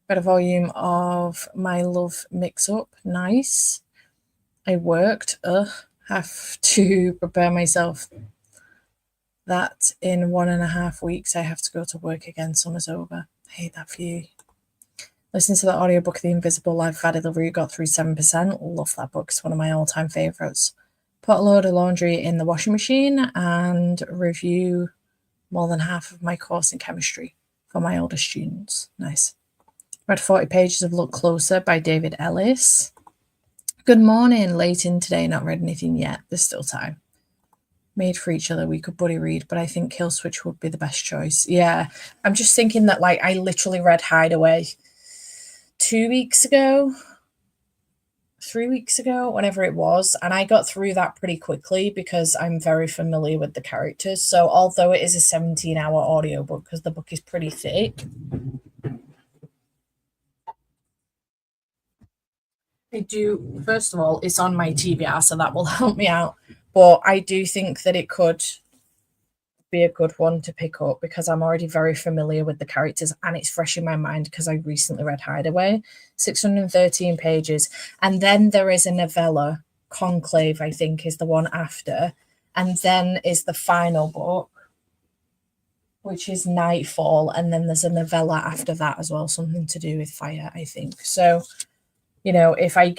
Got a volume of My Love Mix Up. Nice. I worked. Have to prepare myself that in 1.5 weeks I have to go to work again. Summer's over. I hate that for you. Listen to the audiobook of The Invisible Life of Addie LaRue, got through 7%. Love that book. It's one of my all-time favourites. Put a load of laundry in the washing machine and review more than half of my course in chemistry for my older students. Nice. Read 40 pages of Look Closer by David Ellis. Good morning. Late in today, not read anything yet. There's still time. Made for Each Other, we could buddy read, but I think Kill Switch would be the best choice. Yeah, I'm just thinking that like I literally read Hideaway 2 weeks ago, 3 weeks ago, whenever it was, and I got through that pretty quickly because I'm very familiar with the characters. So although it is a 17-hour audiobook, because the book is pretty thick, I do, first of all, it's on my TBR, so that will help me out. But I do think that it could be a good one to pick up because I'm already very familiar with the characters and it's fresh in my mind because I recently read Hideaway, 613 pages. And then there is a novella, Conclave, I think, is the one after. And then is the final book, which is Nightfall. And then there's a novella after that as well, something to do with fire, I think. So, you know, if I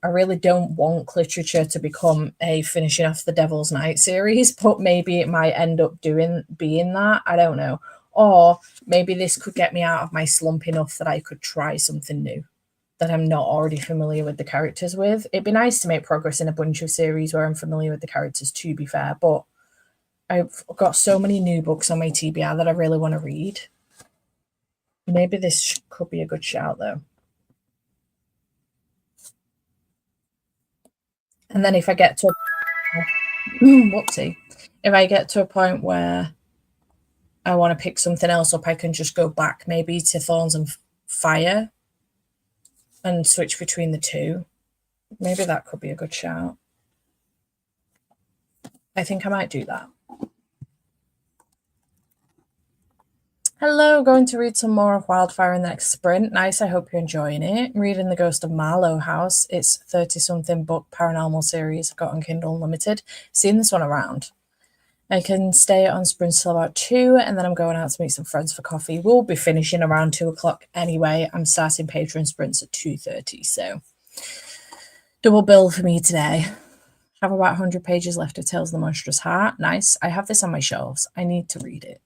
really don't want Cliterature to become a finishing off the Devil's Night series, but maybe it might end up being that. I don't know. Or maybe this could get me out of my slump enough that I could try something new that I'm not already familiar with the characters with. It'd be nice to make progress in a bunch of series where I'm familiar with the characters, to be fair, but I've got so many new books on my TBR that I really want to read. Maybe this could be a good shout, though. And then if I get to whoopsie, if I get to a point where I want to pick something else up, I can just go back maybe to Thorns and Fire and switch between the two. Maybe that could be a good shout. I think I might do that. Hello, going to read some more of Wildfire in the next sprint. Nice, I hope you're enjoying it. I'm reading The Ghost of Marlowe House. It's 30-something book paranormal series I got on Kindle Unlimited. Seen this one around. I can stay on sprint till about 2, and then I'm going out to meet some friends for coffee. We'll be finishing around 2 o'clock anyway. I'm starting Patreon sprints at 2:30, so double bill for me today. Have about 100 pages left of Tales of the Monstrous Heart. Nice. I have this on my shelves. I need to read it.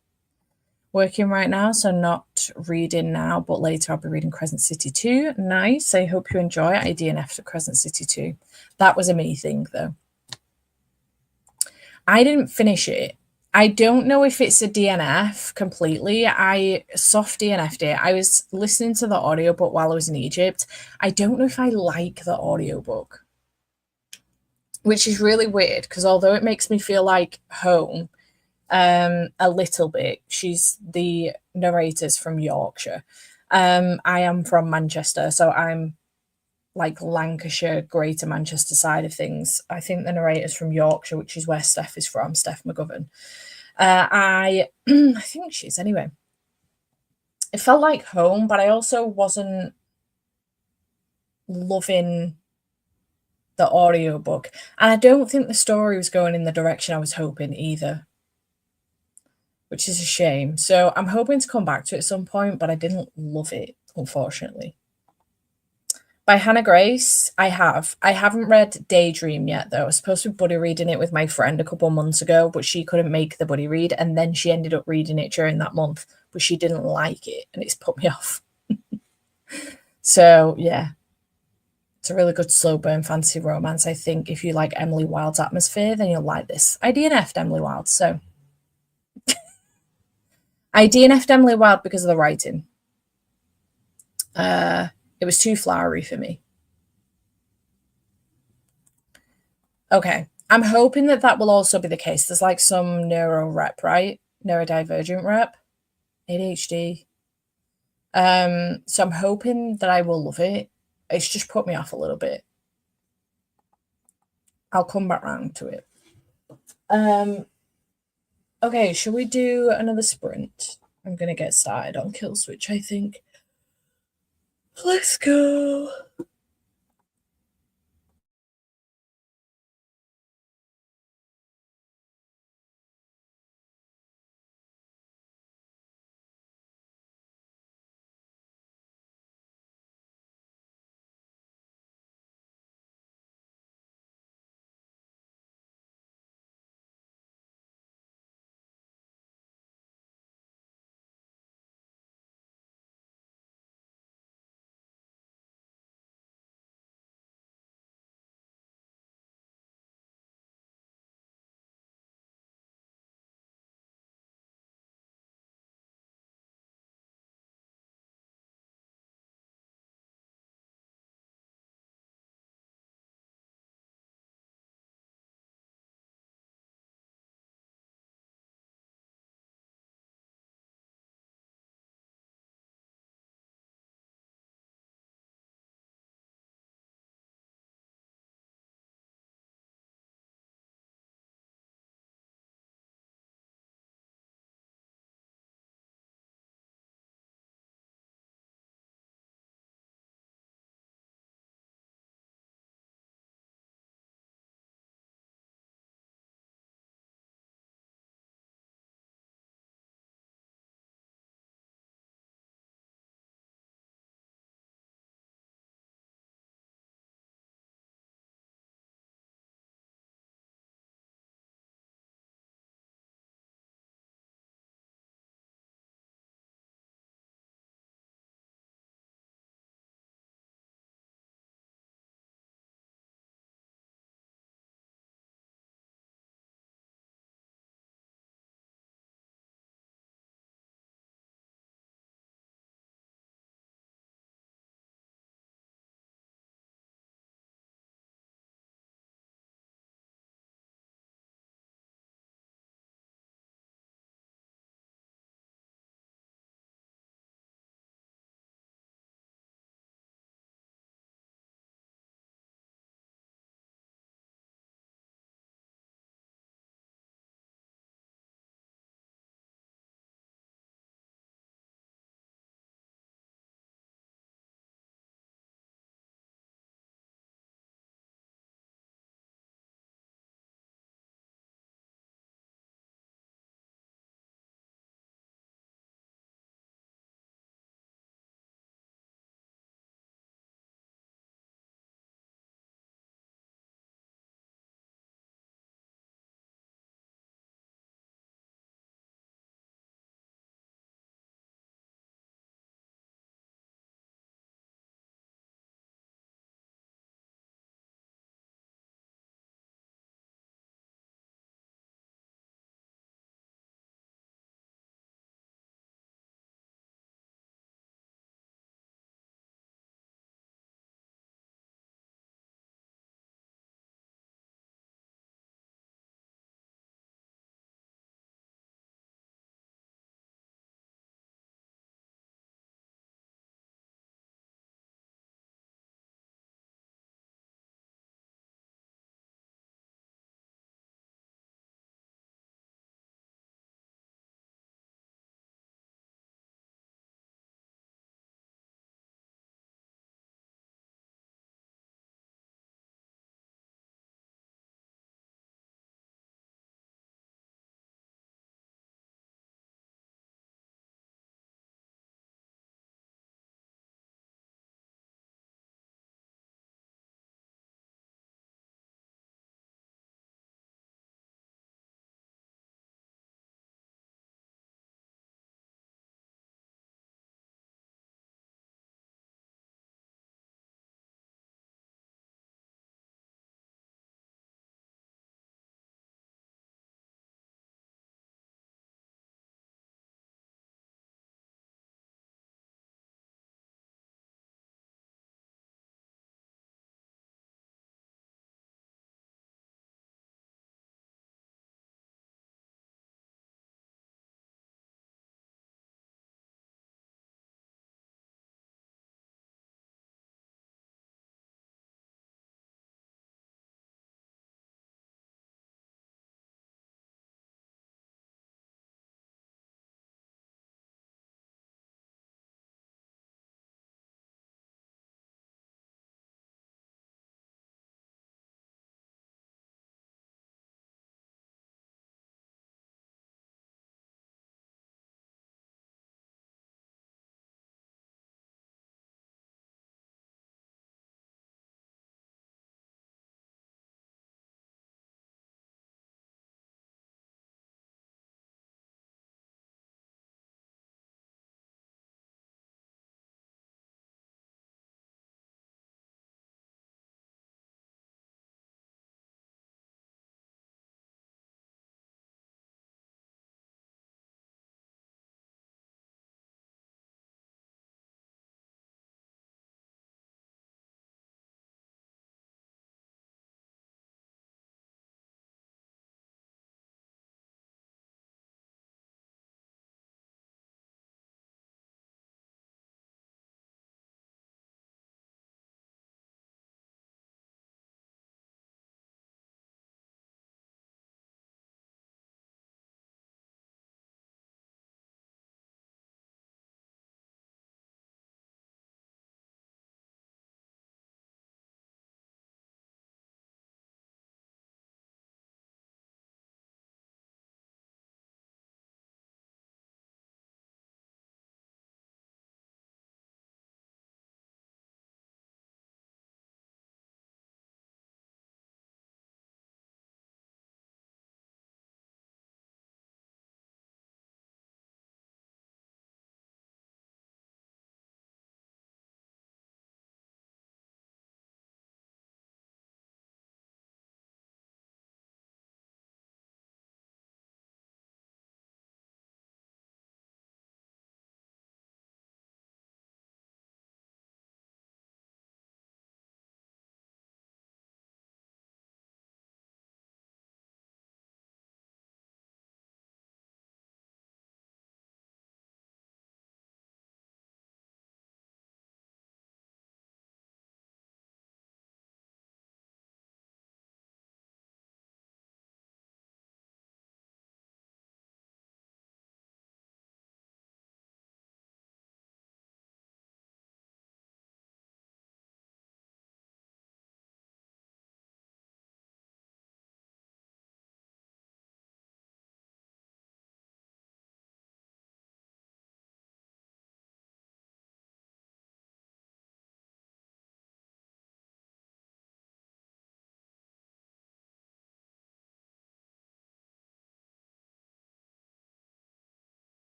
Working right now, so not reading now, but later I'll be reading Crescent City 2. Nice. I hope you enjoy it. I DNF'd to Crescent City 2. That was a me thing, though. I didn't finish it. I don't know if it's a DNF completely. I soft DNF'd it. I was listening to the audiobook while I was in Egypt. I don't know if I like the audiobook, which is really weird because although it makes me feel like home a little bit, she's the narrator's from Yorkshire. I am from Manchester, so I'm like Lancashire, Greater Manchester side of things. I think the narrator's from Yorkshire, which is where Steph is from, Steph McGovern. I think she's anyway. It felt like home, but I also wasn't loving the audiobook. And I don't think the story was going in the direction I was hoping either, which is a shame. So I'm hoping to come back to it at some point, but I didn't love it, unfortunately. By Hannah Grace, I haven't read Daydream yet, though. I was supposed to be buddy reading it with my friend a couple of months ago, but she couldn't make the buddy read, and then she ended up reading it during that month, but she didn't like it, and it's put me off. So, yeah. It's a really good slow burn fantasy romance. I think if you like Emily Wilde's atmosphere, then you'll like this. I DNF'd Emily Wilde, so... I DNF'd Emily Wilde because of the writing. It was too flowery for me. Okay. I'm hoping that that will also be the case. There's like some neuro rep, right? Neurodivergent rep. ADHD. So I'm hoping that I will love it. It's just put me off a little bit. I'll come back round to it. Okay, shall we do another sprint? I'm gonna get started on Kill Switch, I think. Let's go.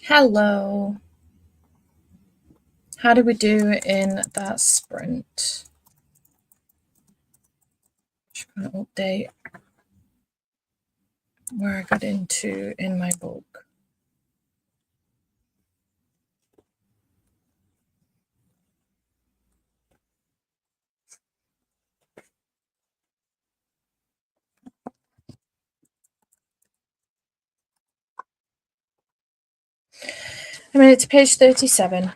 Hello. How did we do in that sprint? Just going to update where I got into in my book. I made it to page 37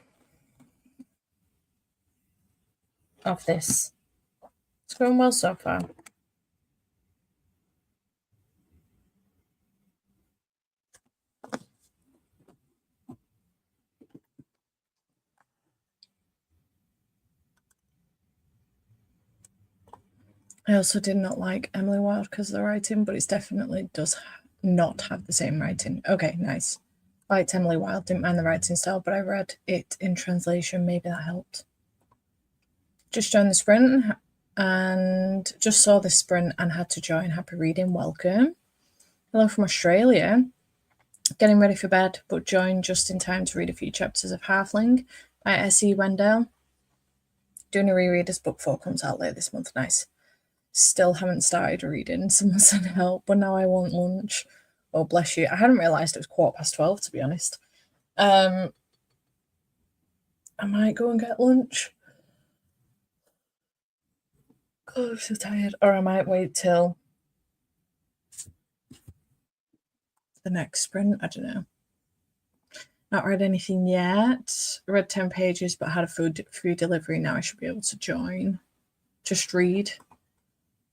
of this. It's going well so far. I also did not like Emily Wilde because of the writing, but it definitely does not have the same writing. Okay, nice. Liked Emily Wilde, didn't mind the writing style, but I read it in translation. Maybe that helped. Just joined the sprint and just saw this sprint and had to join. Happy reading, welcome. Hello from Australia. Getting ready for bed, but joined just in time to read a few chapters of Halfling by S.E. Wendell. Doing a reread as book 4 comes out later this month. Nice. Still haven't started reading. Someone sent help, but now I want lunch. Oh, bless you. I hadn't realised it was 12:15, to be honest. I might go and get lunch. Oh, I'm so tired. Or I might wait till the next sprint. I don't know. Not read anything yet. Read 10 pages, but had a food delivery. Now I should be able to join. Just read.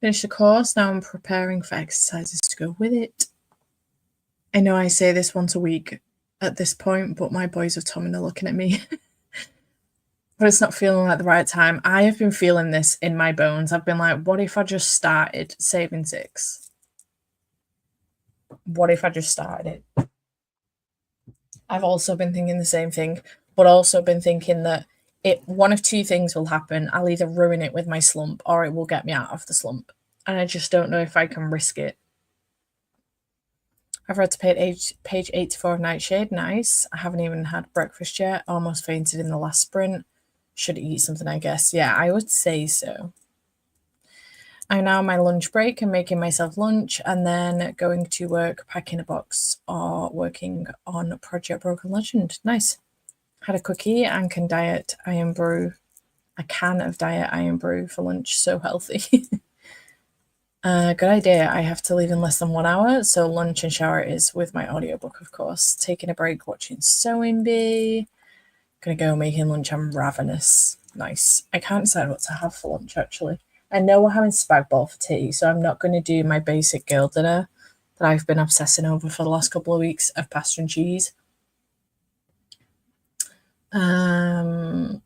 Finished the course. Now I'm preparing for exercises to go with it. I know I say this once a week at this point, but my boys of Tommen are looking at me. But it's not feeling like the right time. I have been feeling this in my bones. I've been like, what if I just started saving 6? What if I just started it? I've also been thinking the same thing, but also been thinking that one of two things will happen. I'll either ruin it with my slump or it will get me out of the slump. And I just don't know if I can risk it. I've read to page 84 of Nightshade. Nice. I haven't even had breakfast yet. Almost fainted in the last sprint. Should eat something, I guess. Yeah, I would say so. I'm now on my lunch break and making myself lunch and then going to work, packing a box or working on Project Broken Legend. Nice. Had a cookie and can diet iron brew. A can of diet iron brew for lunch. So healthy. Good idea. I have to leave in less than 1 hour, so lunch and shower is with my audiobook, of course. Taking a break, watching Sewing Bee. Gonna go making lunch. I'm ravenous. Nice. I can't decide what to have for lunch, actually. I know we're having spag bol for tea, so I'm not going to do my basic girl dinner that I've been obsessing over for the last couple of weeks of pasta and cheese. I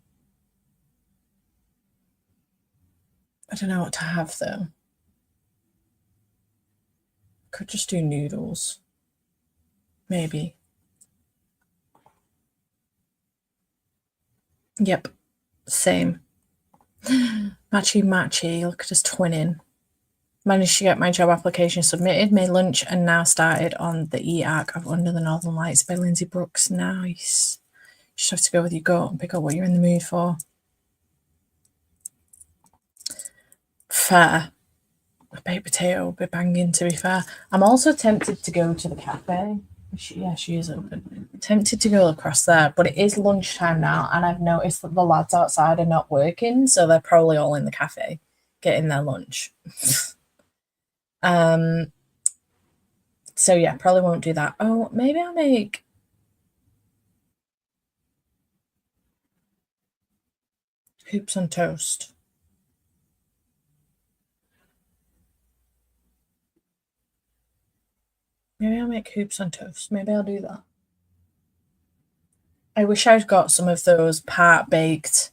don't know what to have, though. Could just do noodles. Maybe. Yep. Same. Matchy. Look at us twinning. Managed to get my job application submitted, made lunch, and now started on the e-arc of Under the Northern Lights by Lindsay Brooks. Nice. Just have to go with your gut and pick up what you're in the mood for. Fair. A baked potato would be banging, to be fair. I'm also tempted to go to the cafe. She is open. Tempted to go across there, but it is lunchtime now, and I've noticed that the lads outside are not working, so they're probably all in the cafe getting their lunch. So yeah, probably won't do that. Oh, maybe I'll make hoops on toast. Maybe I'll make hoops on toast. Maybe I'll do that. I wish I'd got some of those part baked,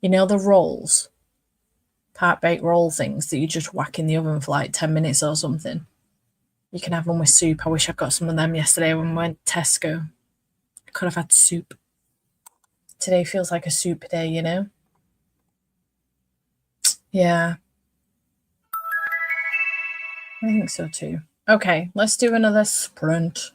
the rolls, part baked roll things that you just whack in the oven for like 10 minutes or something. You can have them with soup. I wish I'd got some of them yesterday when we went to Tesco. I could have had soup. Today feels like a soup day, Yeah, I think so too. Okay, let's do another sprint.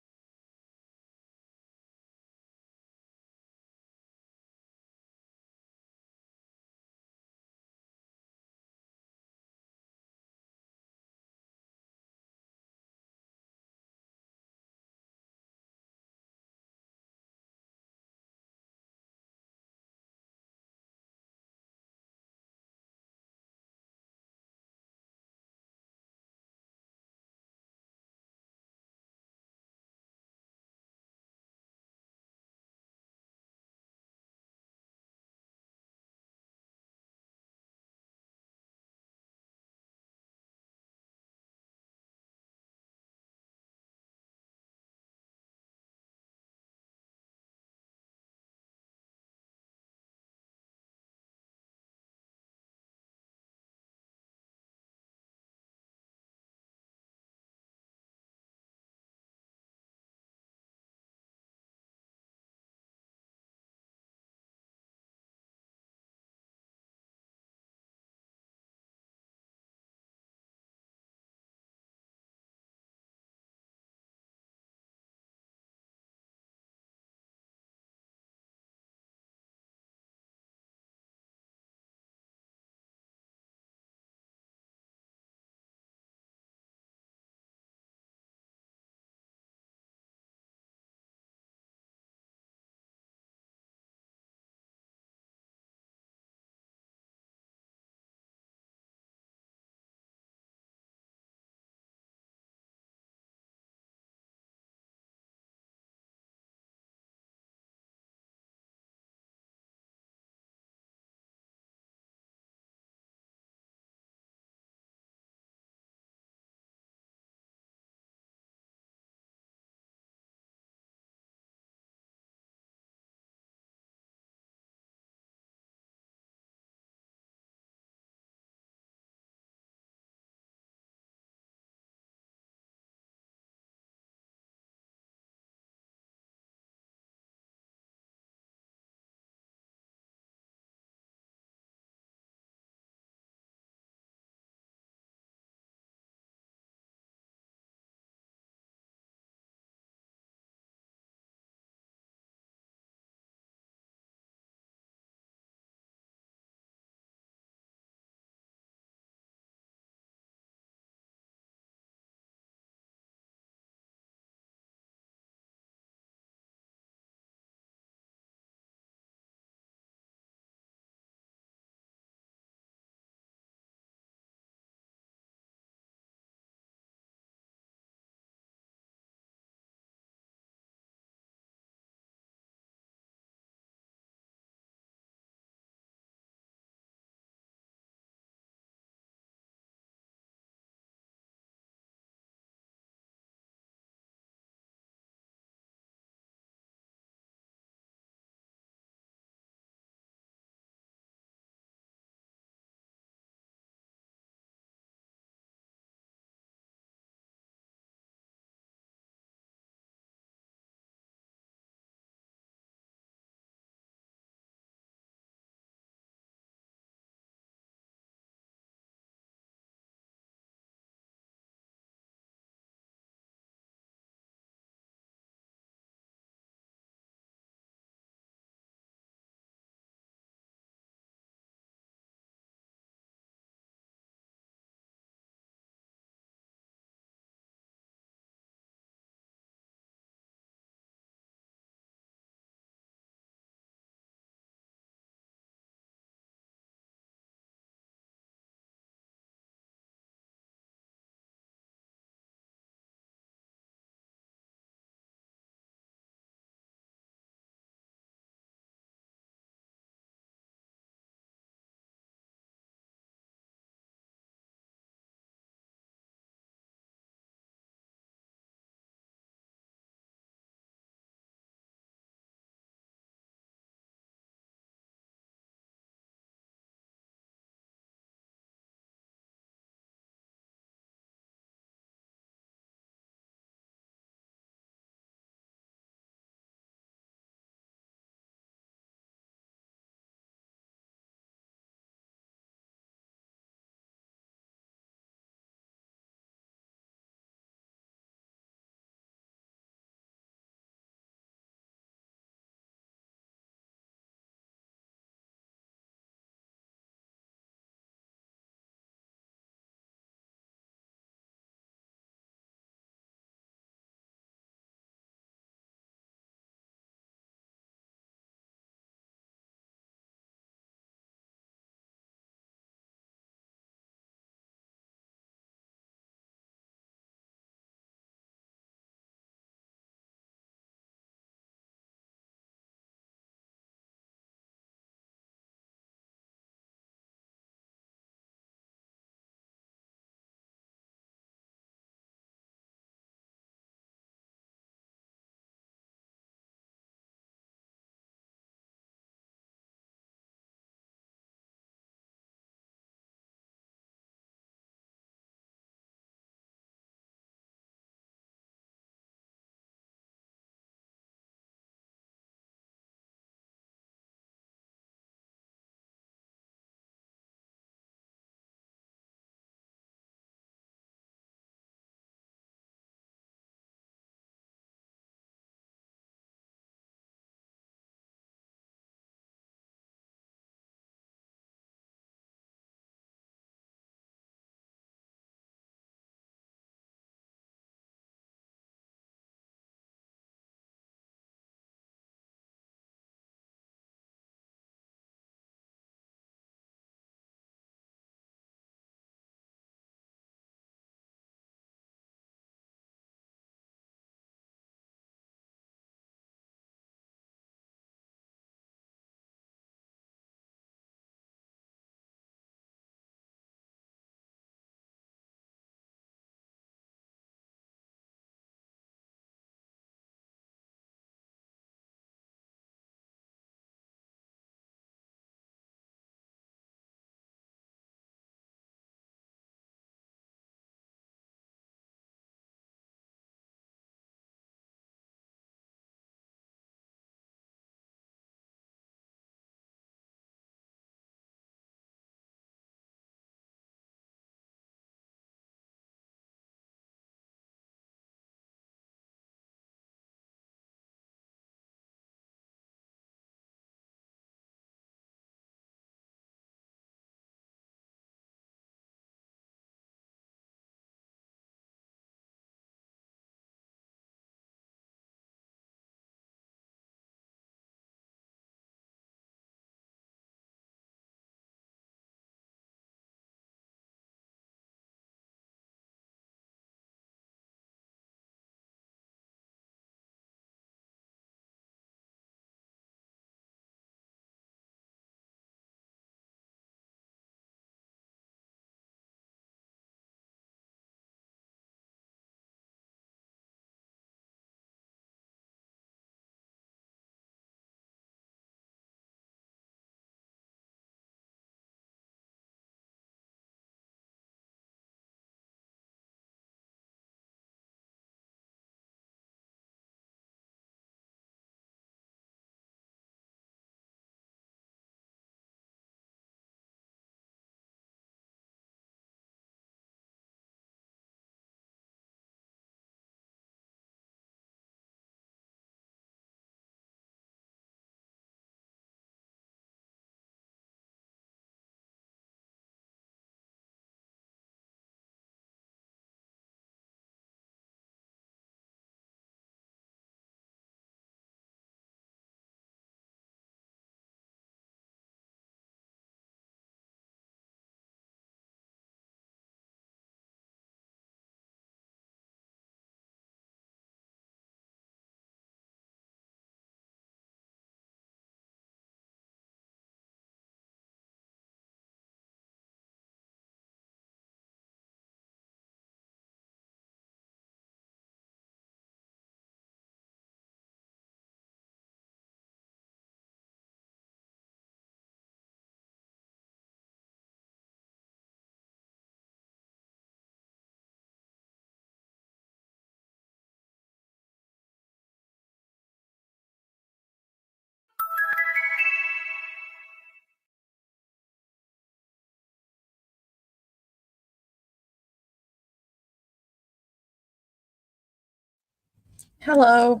Hello.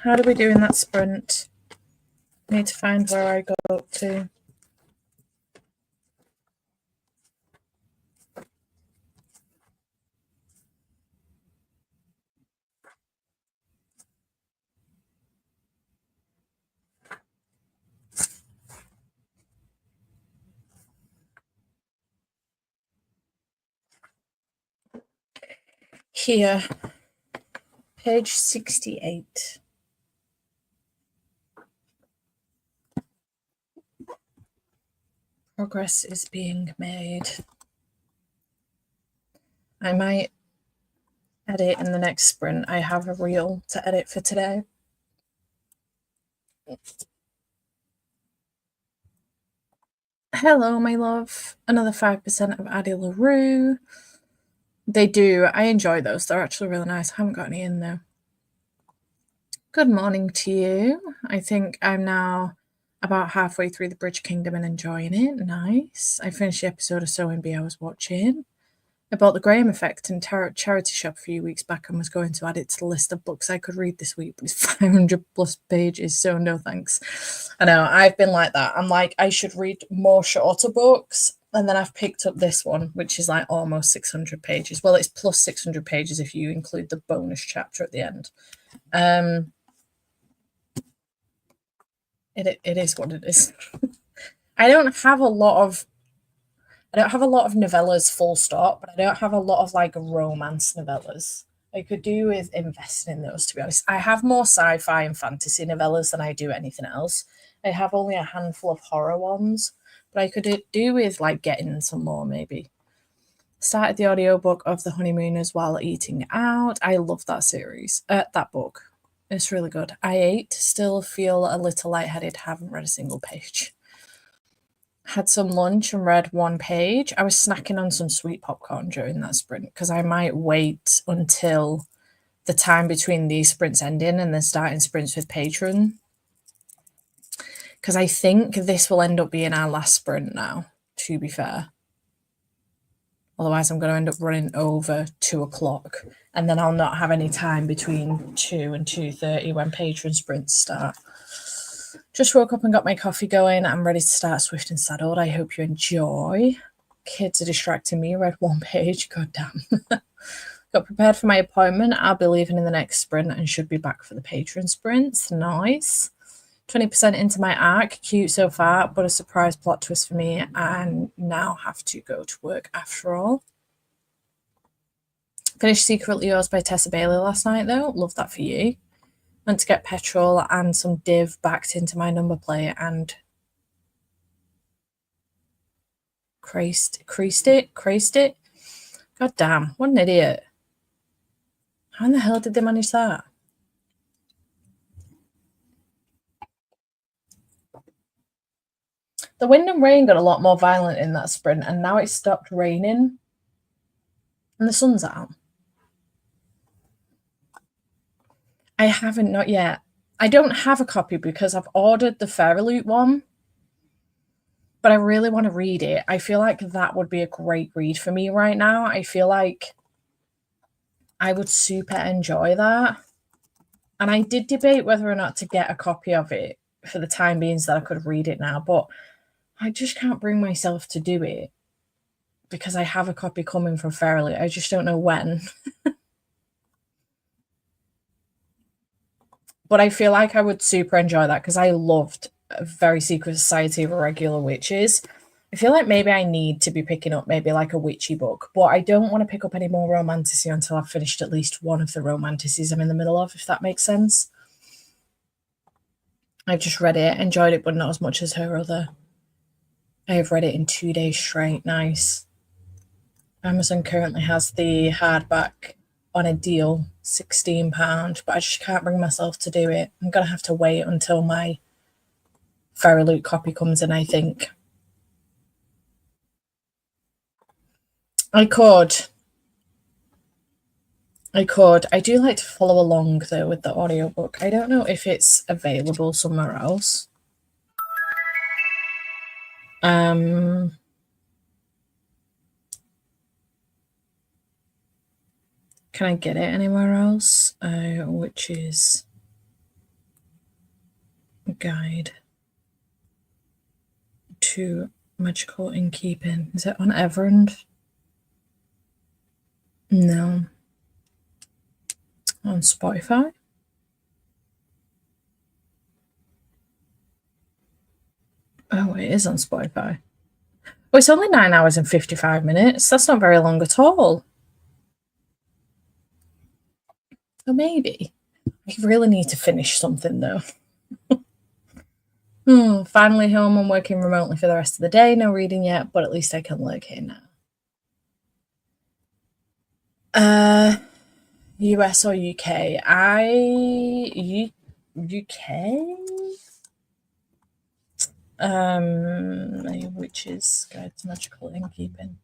How do we do in that sprint? Need to find where I go up to. Here, page 68. Progress is being made. I might edit in the next sprint. I have a reel to edit for today. Hello, my love. Another 5% of Addie LaRue. They do. I enjoy those. They're actually really nice. I haven't got any in though. Good morning to you. I think I'm now about halfway through the Bridge Kingdom and enjoying it. Nice. I finished the episode of Sewing Bee I was watching. I bought The Graham Effect in charity shop a few weeks back and was going to add it to the list of books I could read this week, but it's 500 plus pages, so no thanks. I know, I've been like that. I'm like, I should read more shorter books, and then I've picked up this one, which is like almost 600 pages. Well, it's plus 600 pages if you include the bonus chapter at the end. It is what it is. I don't have a lot of novellas full stop, but I don't have a lot of like romance novellas. I could do with investing in those, to be honest. I have more sci-fi and fantasy novellas than I do anything else. I have only a handful of horror ones, but I could do with like getting some more maybe. Started the audiobook of The Honeymooners while eating out. I love that series. That book. It's really good. I ate, still feel a little lightheaded, haven't read a single page. Had some lunch and read one page. I was snacking on some sweet popcorn during that sprint because I might wait until the time between these sprints ending and then starting sprints with Patreon. Because I think this will end up being our last sprint now, to be fair. Otherwise, I'm going to end up running over 2 o'clock, and then I'll not have any time between 2 and 2:30 when Patreon sprints start. Just woke up and got my coffee going. I'm ready to start Swift and Saddled. I hope you enjoy. Kids are distracting me. Read one page. God damn. Got prepared for my appointment. I'll be leaving in the next sprint and should be back for the Patreon sprints. Nice. 20% into my arc. Cute so far, but a surprise plot twist for me. And now have to go to work after all. Finished Secretly Yours by Tessa Bailey last night, though. Love that for you. Went to get petrol and some div backed into my number plate and creased it. God damn, what an idiot. How in the hell did they manage that? The wind and rain got a lot more violent in that sprint, and now it's stopped raining and the sun's out. I haven't, not yet. I don't have a copy because I've ordered the Fairyloot one, but I really want to read it. I feel like that would be a great read for me right now. I feel like I would super enjoy that. And I did debate whether or not to get a copy of it for the time being so that I could read it now, but I just can't bring myself to do it because I have a copy coming from Fairyloot. I just don't know when. But I feel like I would super enjoy that because I loved A Very Secret Society of Irregular Witches. I feel like maybe I need to be picking up maybe like a witchy book, but I don't want to pick up any more romantasy until I've finished at least one of the romantasies I'm in the middle of, if that makes sense. I've just read it, enjoyed it, but not as much as her other. I have read it in 2 days straight. Nice. Amazon currently has the hardback on a deal, £16, but I just can't bring myself to do it. I'm going to have to wait until my Fairyloot copy comes in, I think. I could. I do like to follow along, though, with the audiobook. I don't know if it's available somewhere else. Can Can I get it anywhere else? Witch's Guide to Magical Innkeeping. Is it on Everend? No. On Spotify? Oh, it is on Spotify. Oh, it's only 9 hours and 55 minutes. That's not very long at all. Oh, maybe. I really need to finish something, though. Finally home and working remotely for the rest of the day. No reading yet, but at least I can lurk here now. US or UK? UK? Witch's Guide to Magical Innkeeping.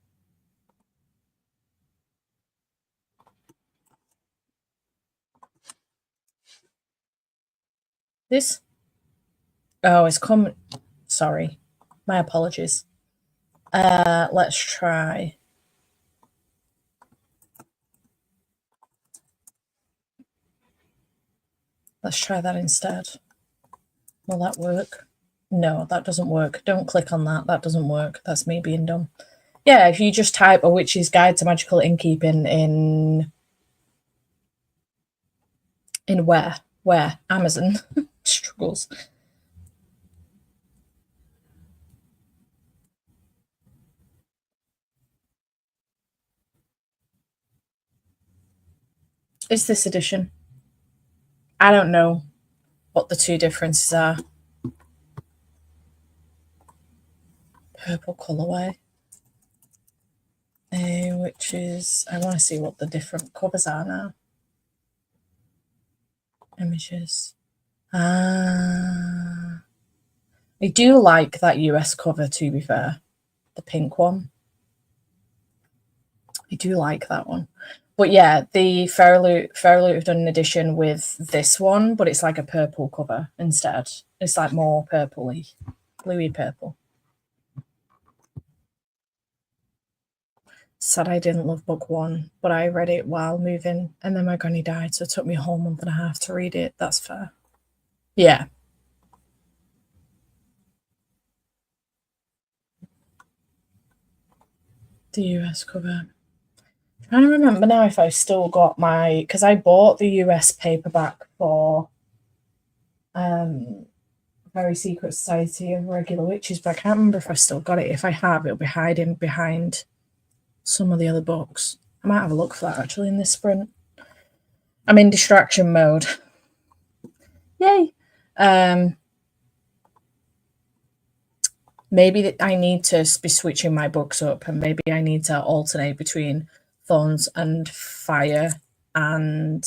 This? Oh, it's come. Sorry. My apologies. Let's try. Let's try that instead. Will that work? No, that doesn't work. Don't click on that. That doesn't work. That's me being dumb. Yeah, if you just type A Witch's Guide to Magical Innkeeping in where? Amazon. Struggles. Is this edition? I don't know what the two differences are. Purple colourway. Which is, I want to see what the different covers are now. Images. I do like that US cover, to be fair. The pink one. I do like that one. But yeah, the Feraloot have done an edition with this one, but it's like a purple cover instead. It's like more purpley, bluey purple. Sad I didn't love book one, but I read it while moving, and then my granny died, so it took me a whole month and a half to read it. That's fair. Yeah. The US cover. I'm trying to remember now if I've still got my, because I bought the US paperback for Very Secret Society of Regular Witches, but I can't remember if I still got it. If I have, it'll be hiding behind some of the other books. I might have a look for that actually in this sprint. I'm in distraction mode. Yay. Maybe I need to be switching my books up, and maybe I need to alternate between Thorns and Fire and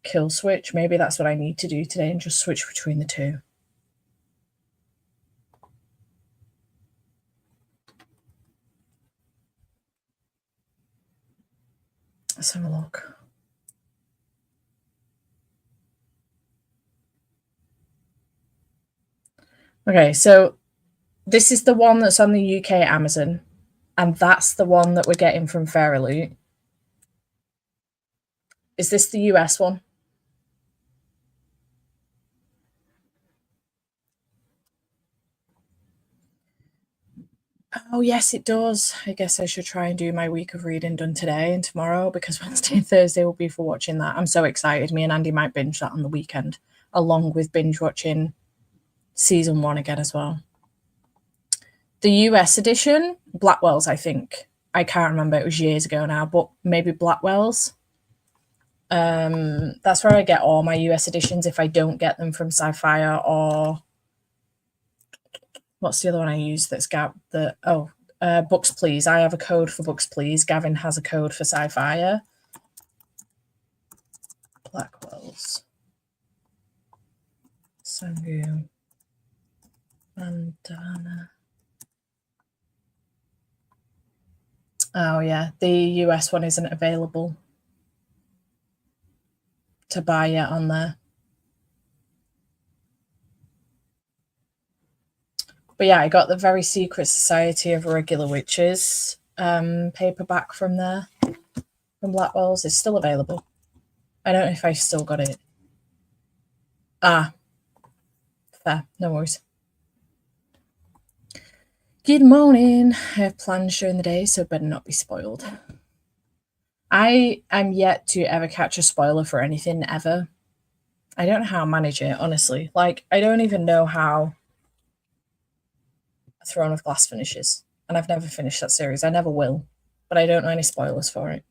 Kill Switch. Maybe that's what I need to do today, and just switch between the two. Let's have a look. Okay, so this is the one that's on the UK Amazon, and that's the one that we're getting from Feraloot. Is this the US one? Oh, yes, it does. I guess I should try and do my week of reading done today and tomorrow, because Wednesday and Thursday will be for watching that. I'm so excited. Me and Andy might binge that on the weekend, along with binge watching season 1 again as well. The US edition, Blackwell's, I think. I can't remember. It was years ago now, but maybe Blackwell's. That's where I get all my US editions if I don't get them from Sci-Fi, or what's the other one I use that's Books Please. I have a code for Books Please. Gavin has a code for Sci-Fi. Blackwell's. Sangu. Bandana. Oh yeah, the US one isn't available to buy yet on there. But yeah, I got the Very Secret Society of Regular Witches paperback from there. from Blackwell's is still available. I don't know if I still got it. Ah, fair, no worries. Good morning. I have plans during the day, so better not be spoiled. I am yet to ever catch a spoiler for anything ever. I don't know how I manage it, honestly. Like, I don't even know how A Throne of Glass finishes. And I've never finished that series. I never will. But I don't know any spoilers for it.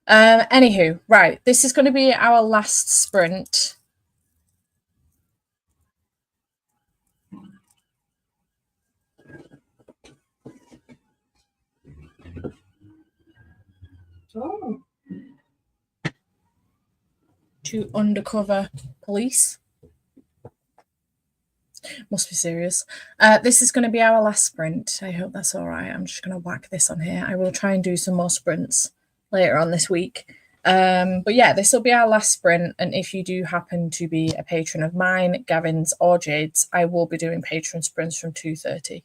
Anywho, right. This is going to be our last sprint. Oh. To undercover police. Must be serious. This is going to be our last sprint. I hope that's all right. I'm just going to whack this on here. I will try and do some more sprints later on this week. But yeah, this will be our last sprint. And if you do happen to be a patron of mine, Gavin's, or Jade's, I will be doing patron sprints from 2:30.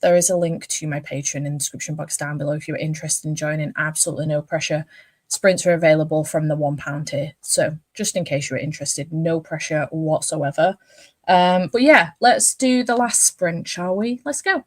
There is a link to my Patreon in the description box down below if you're interested in joining. Absolutely no pressure. Sprints are available from the £1 tier. So just in case you're interested, no pressure whatsoever. But yeah, let's do the last sprint, shall we? Let's go.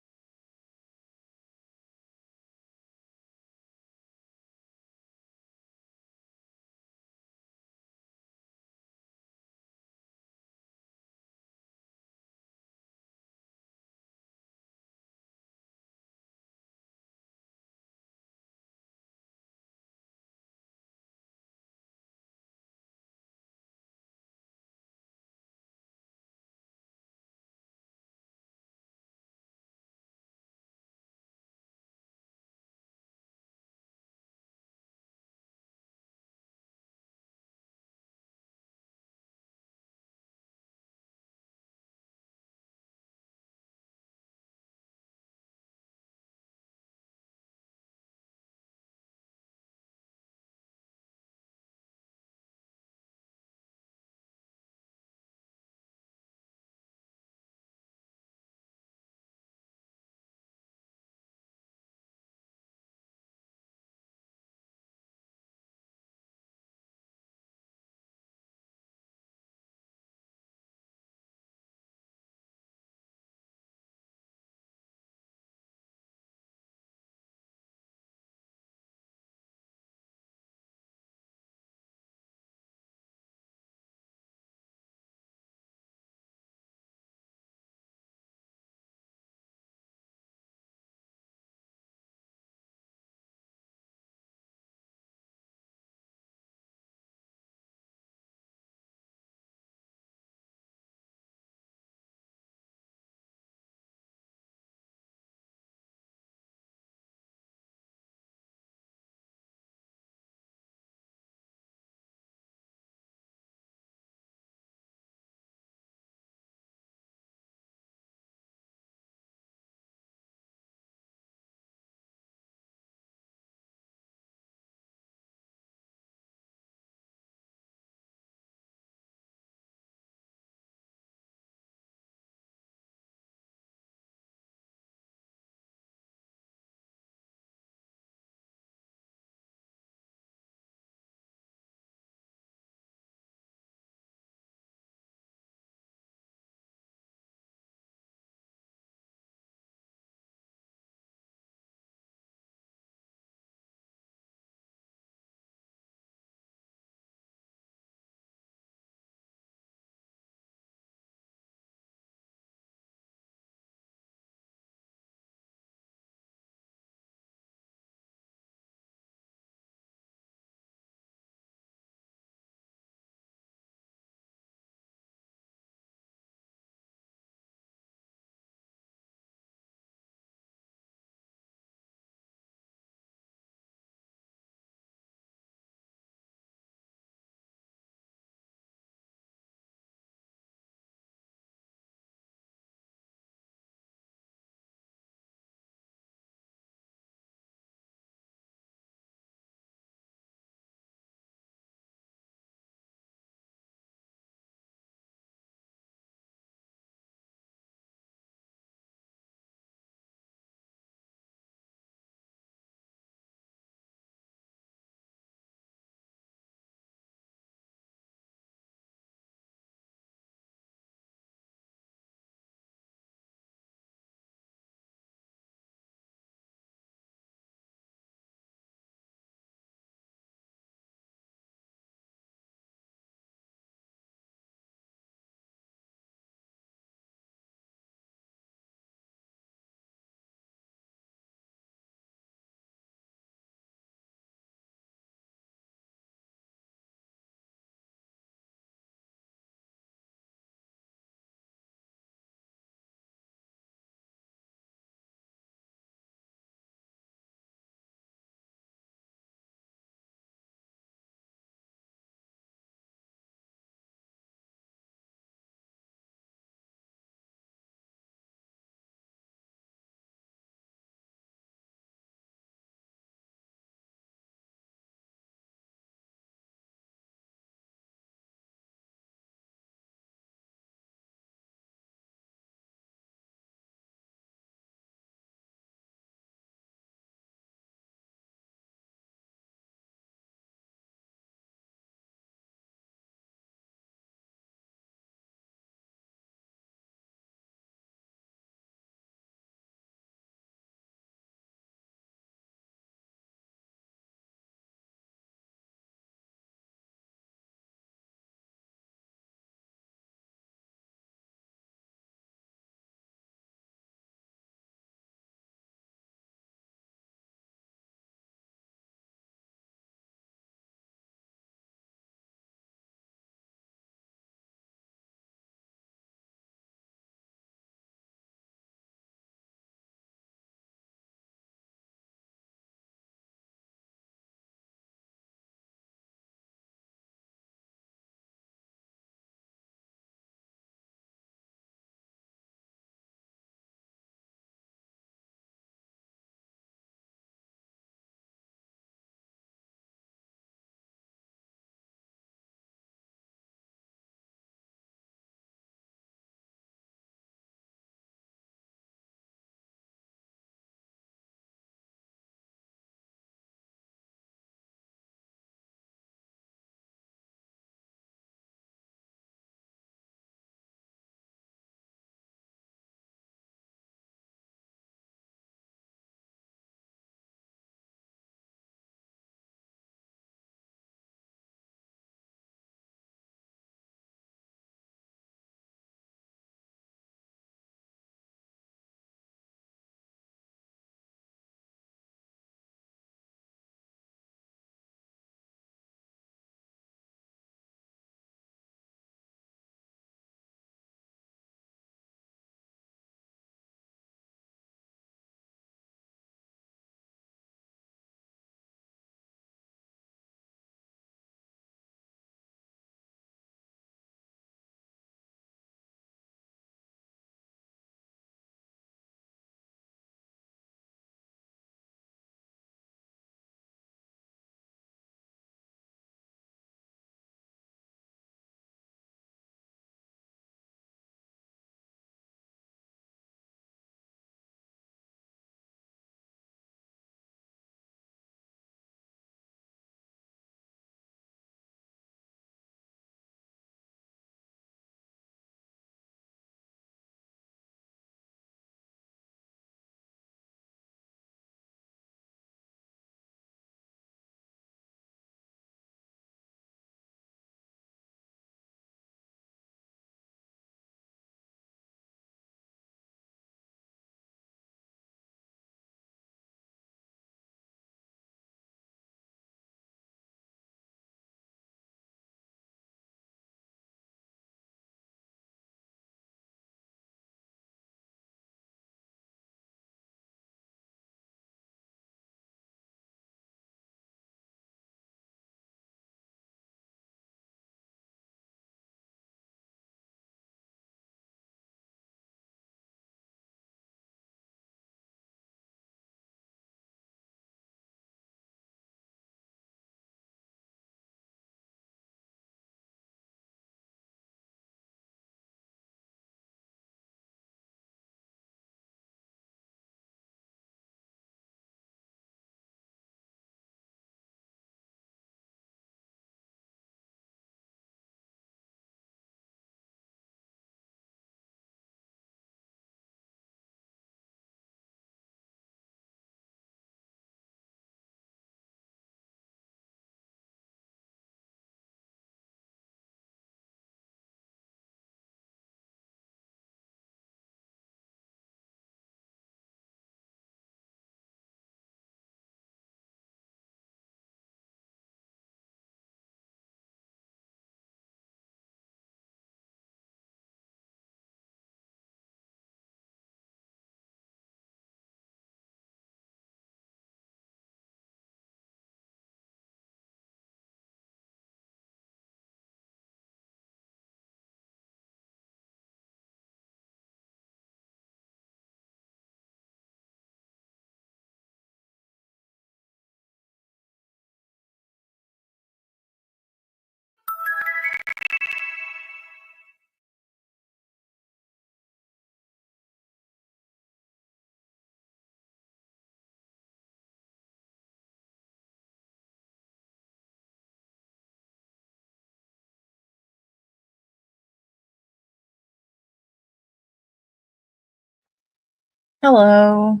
Hello.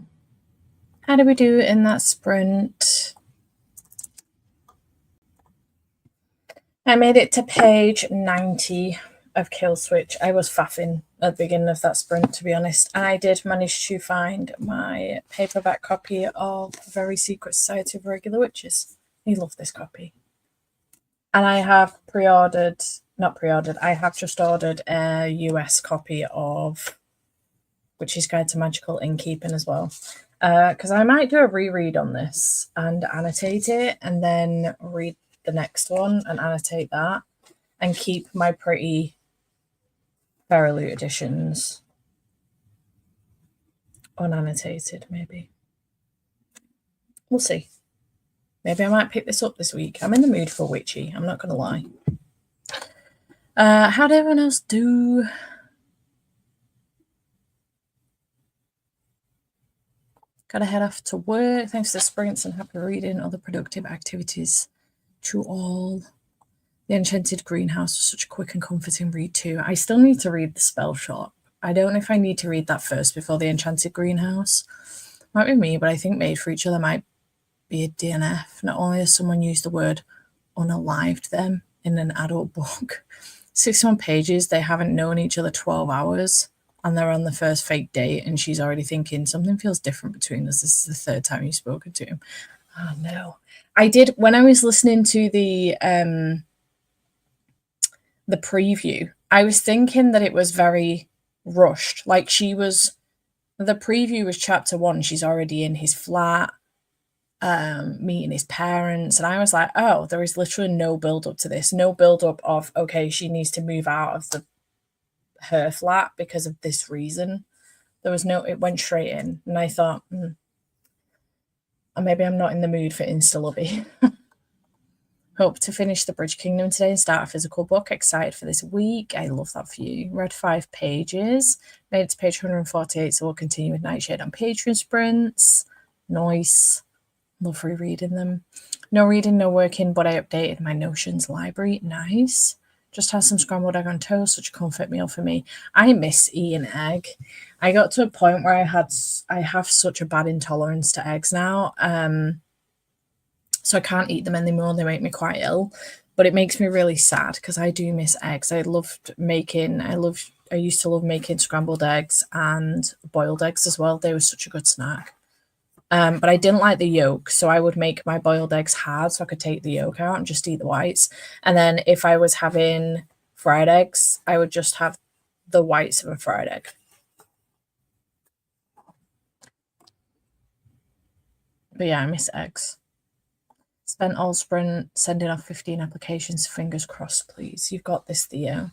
How did we do in that sprint? I made it to page 90 of Kill Switch. I was faffing at the beginning of that sprint, to be honest. And I did manage to find my paperback copy of Very Secret Society of Regular Witches. I love this copy. And I have I have just ordered a US copy of Witch's Guide to Magical Innkeeping as well. Because I might do a reread on this and annotate it and then read the next one and annotate that and keep my pretty Verilute editions unannotated, maybe. We'll see. Maybe I might pick this up this week. I'm in the mood for witchy, I'm not going to lie. How did everyone else do? Gotta head off to work. Thanks for the sprints and happy reading. Other productive activities to all. The Enchanted Greenhouse was such a quick and comforting read too. I still need to read The Spell Shop. I don't know if I need to read that first before The Enchanted Greenhouse. Might be me, but I think Made for Each Other might be a DNF. Not only has someone used the word unalived them in an adult book, 61 pages, they haven't known each other 12 hours and they're on the first fake date and she's already thinking something feels different between us. This is the third time you've spoken to him. Oh no. I did, when I was listening to the preview, I was thinking that it was very rushed. Like the preview was chapter 1. She's already in his flat, meeting his parents. And I was like, oh, there is literally no build up to this. No build up of, okay, she needs to move out of her flat because of this reason. There was no, it went straight in. And I thought, maybe I'm not in the mood for Insta-lobby. Hope to finish The Bridge Kingdom today and start a physical book. Excited for this week. I love that for you. Read 5 pages. Made it to page 148, so we'll continue with Nightshade on Patreon sprints. Nice. Love rereading them. No reading, no working, but I updated my Notions library. Nice. Just had some scrambled egg on toast, such a comfort meal for me. I miss eating egg. I got to a point where I have such a bad intolerance to eggs now. So I can't eat them anymore. They make me quite ill, but it makes me really sad because I do miss eggs. I used to love making scrambled eggs and boiled eggs as well. They were such a good snack. But I didn't like the yolk, so I would make my boiled eggs hard so I could take the yolk out and just eat the whites. And then if I was having fried eggs, I would just have the whites of a fried egg. But yeah, I miss eggs. Spent all sprint sending off 15 applications. Fingers crossed, please. You've got this, Theo.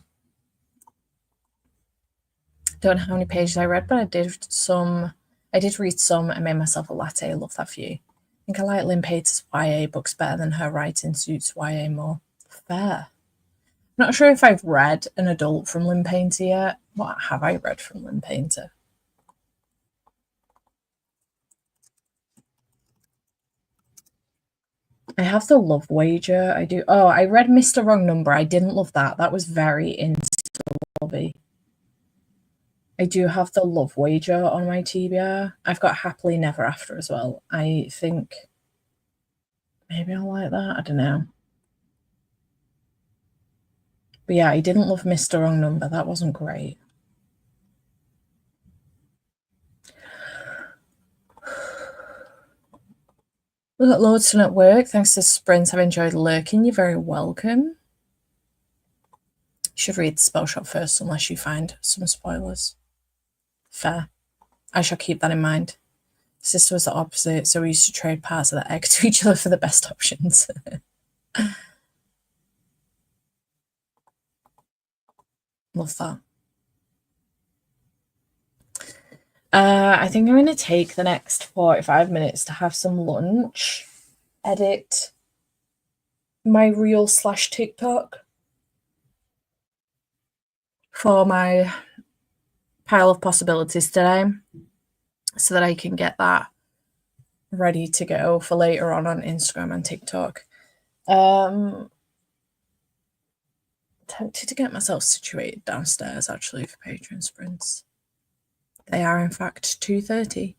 Don't know how many pages I read, but I did read some and made myself a latte. I love that for you. I think I like Lynn Pater's YA books better than her writing suits YA more. Fair. I'm not sure if I've read an adult from Lynn Painter yet. What have I read from Lynn Painter? I have The Love Wager. I do. Oh, I read Mr. Wrong Number. I didn't love that. That was very Insta-lobby. I do have The Love Wager on my TBR. I've got Happily Never After as well. I think maybe I'll like that. I don't know. But yeah, I didn't love Mr. Wrong Number. That wasn't great. We've got loads done at work. Thanks to Sprint, I've enjoyed lurking. You're very welcome. You should read The Spell Shop first unless you find some spoilers. Fair. I shall keep that in mind. Sister was the opposite, so we used to trade parts of the egg to each other for the best options. Love that. I think I'm going to take the next 45 minutes to have some lunch, edit my reel/TikTok for my pile of possibilities today so that I can get that ready to go for later on Instagram and TikTok. Tempted to get myself situated downstairs actually for Patreon sprints. They are, in fact, 2:30.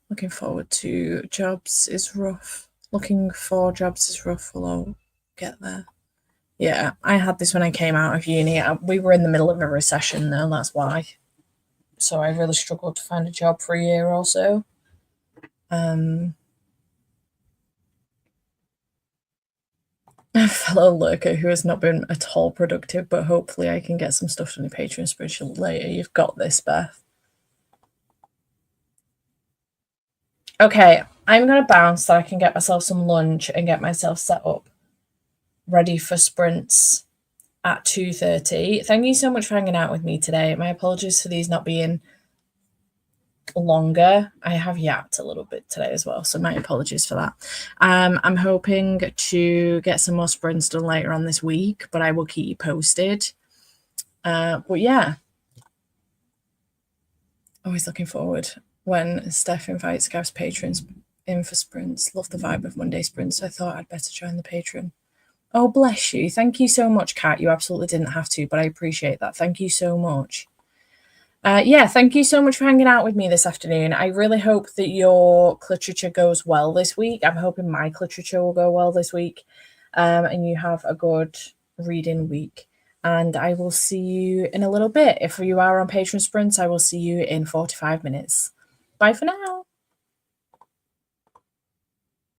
Looking forward to jobs is rough. Looking for jobs is rough. Will I get there? Yeah, I had this when I came out of uni. We were in the middle of a recession, though, that's why. So I really struggled to find a job for a year or so. A fellow lurker who has not been at all productive, but hopefully I can get some stuff on the Patreon spreadsheet later. You've got this, Beth. Okay, I'm going to bounce so I can get myself some lunch and get myself set up ready for sprints at 2:30. Thank you so much for hanging out with me today. My apologies for these not being longer. I have yapped a little bit today as well, so my apologies for that. I'm hoping to get some more sprints done later on this week, but I will keep you posted. But yeah, always looking forward when Steph invites Gav's patrons in for sprints. Love the vibe of Monday sprints, so I thought I'd better join the Patreon. Oh, bless you. Thank you so much, Kat. You absolutely didn't have to, but I appreciate that. Thank you so much. Yeah, thank you so much for hanging out with me this afternoon. I really hope that your Cliterature goes well this week. I'm hoping my Cliterature will go well this week, and you have a good reading week. And I will see you in a little bit. If you are on Patreon Sprints, I will see you in 45 minutes. Bye for now.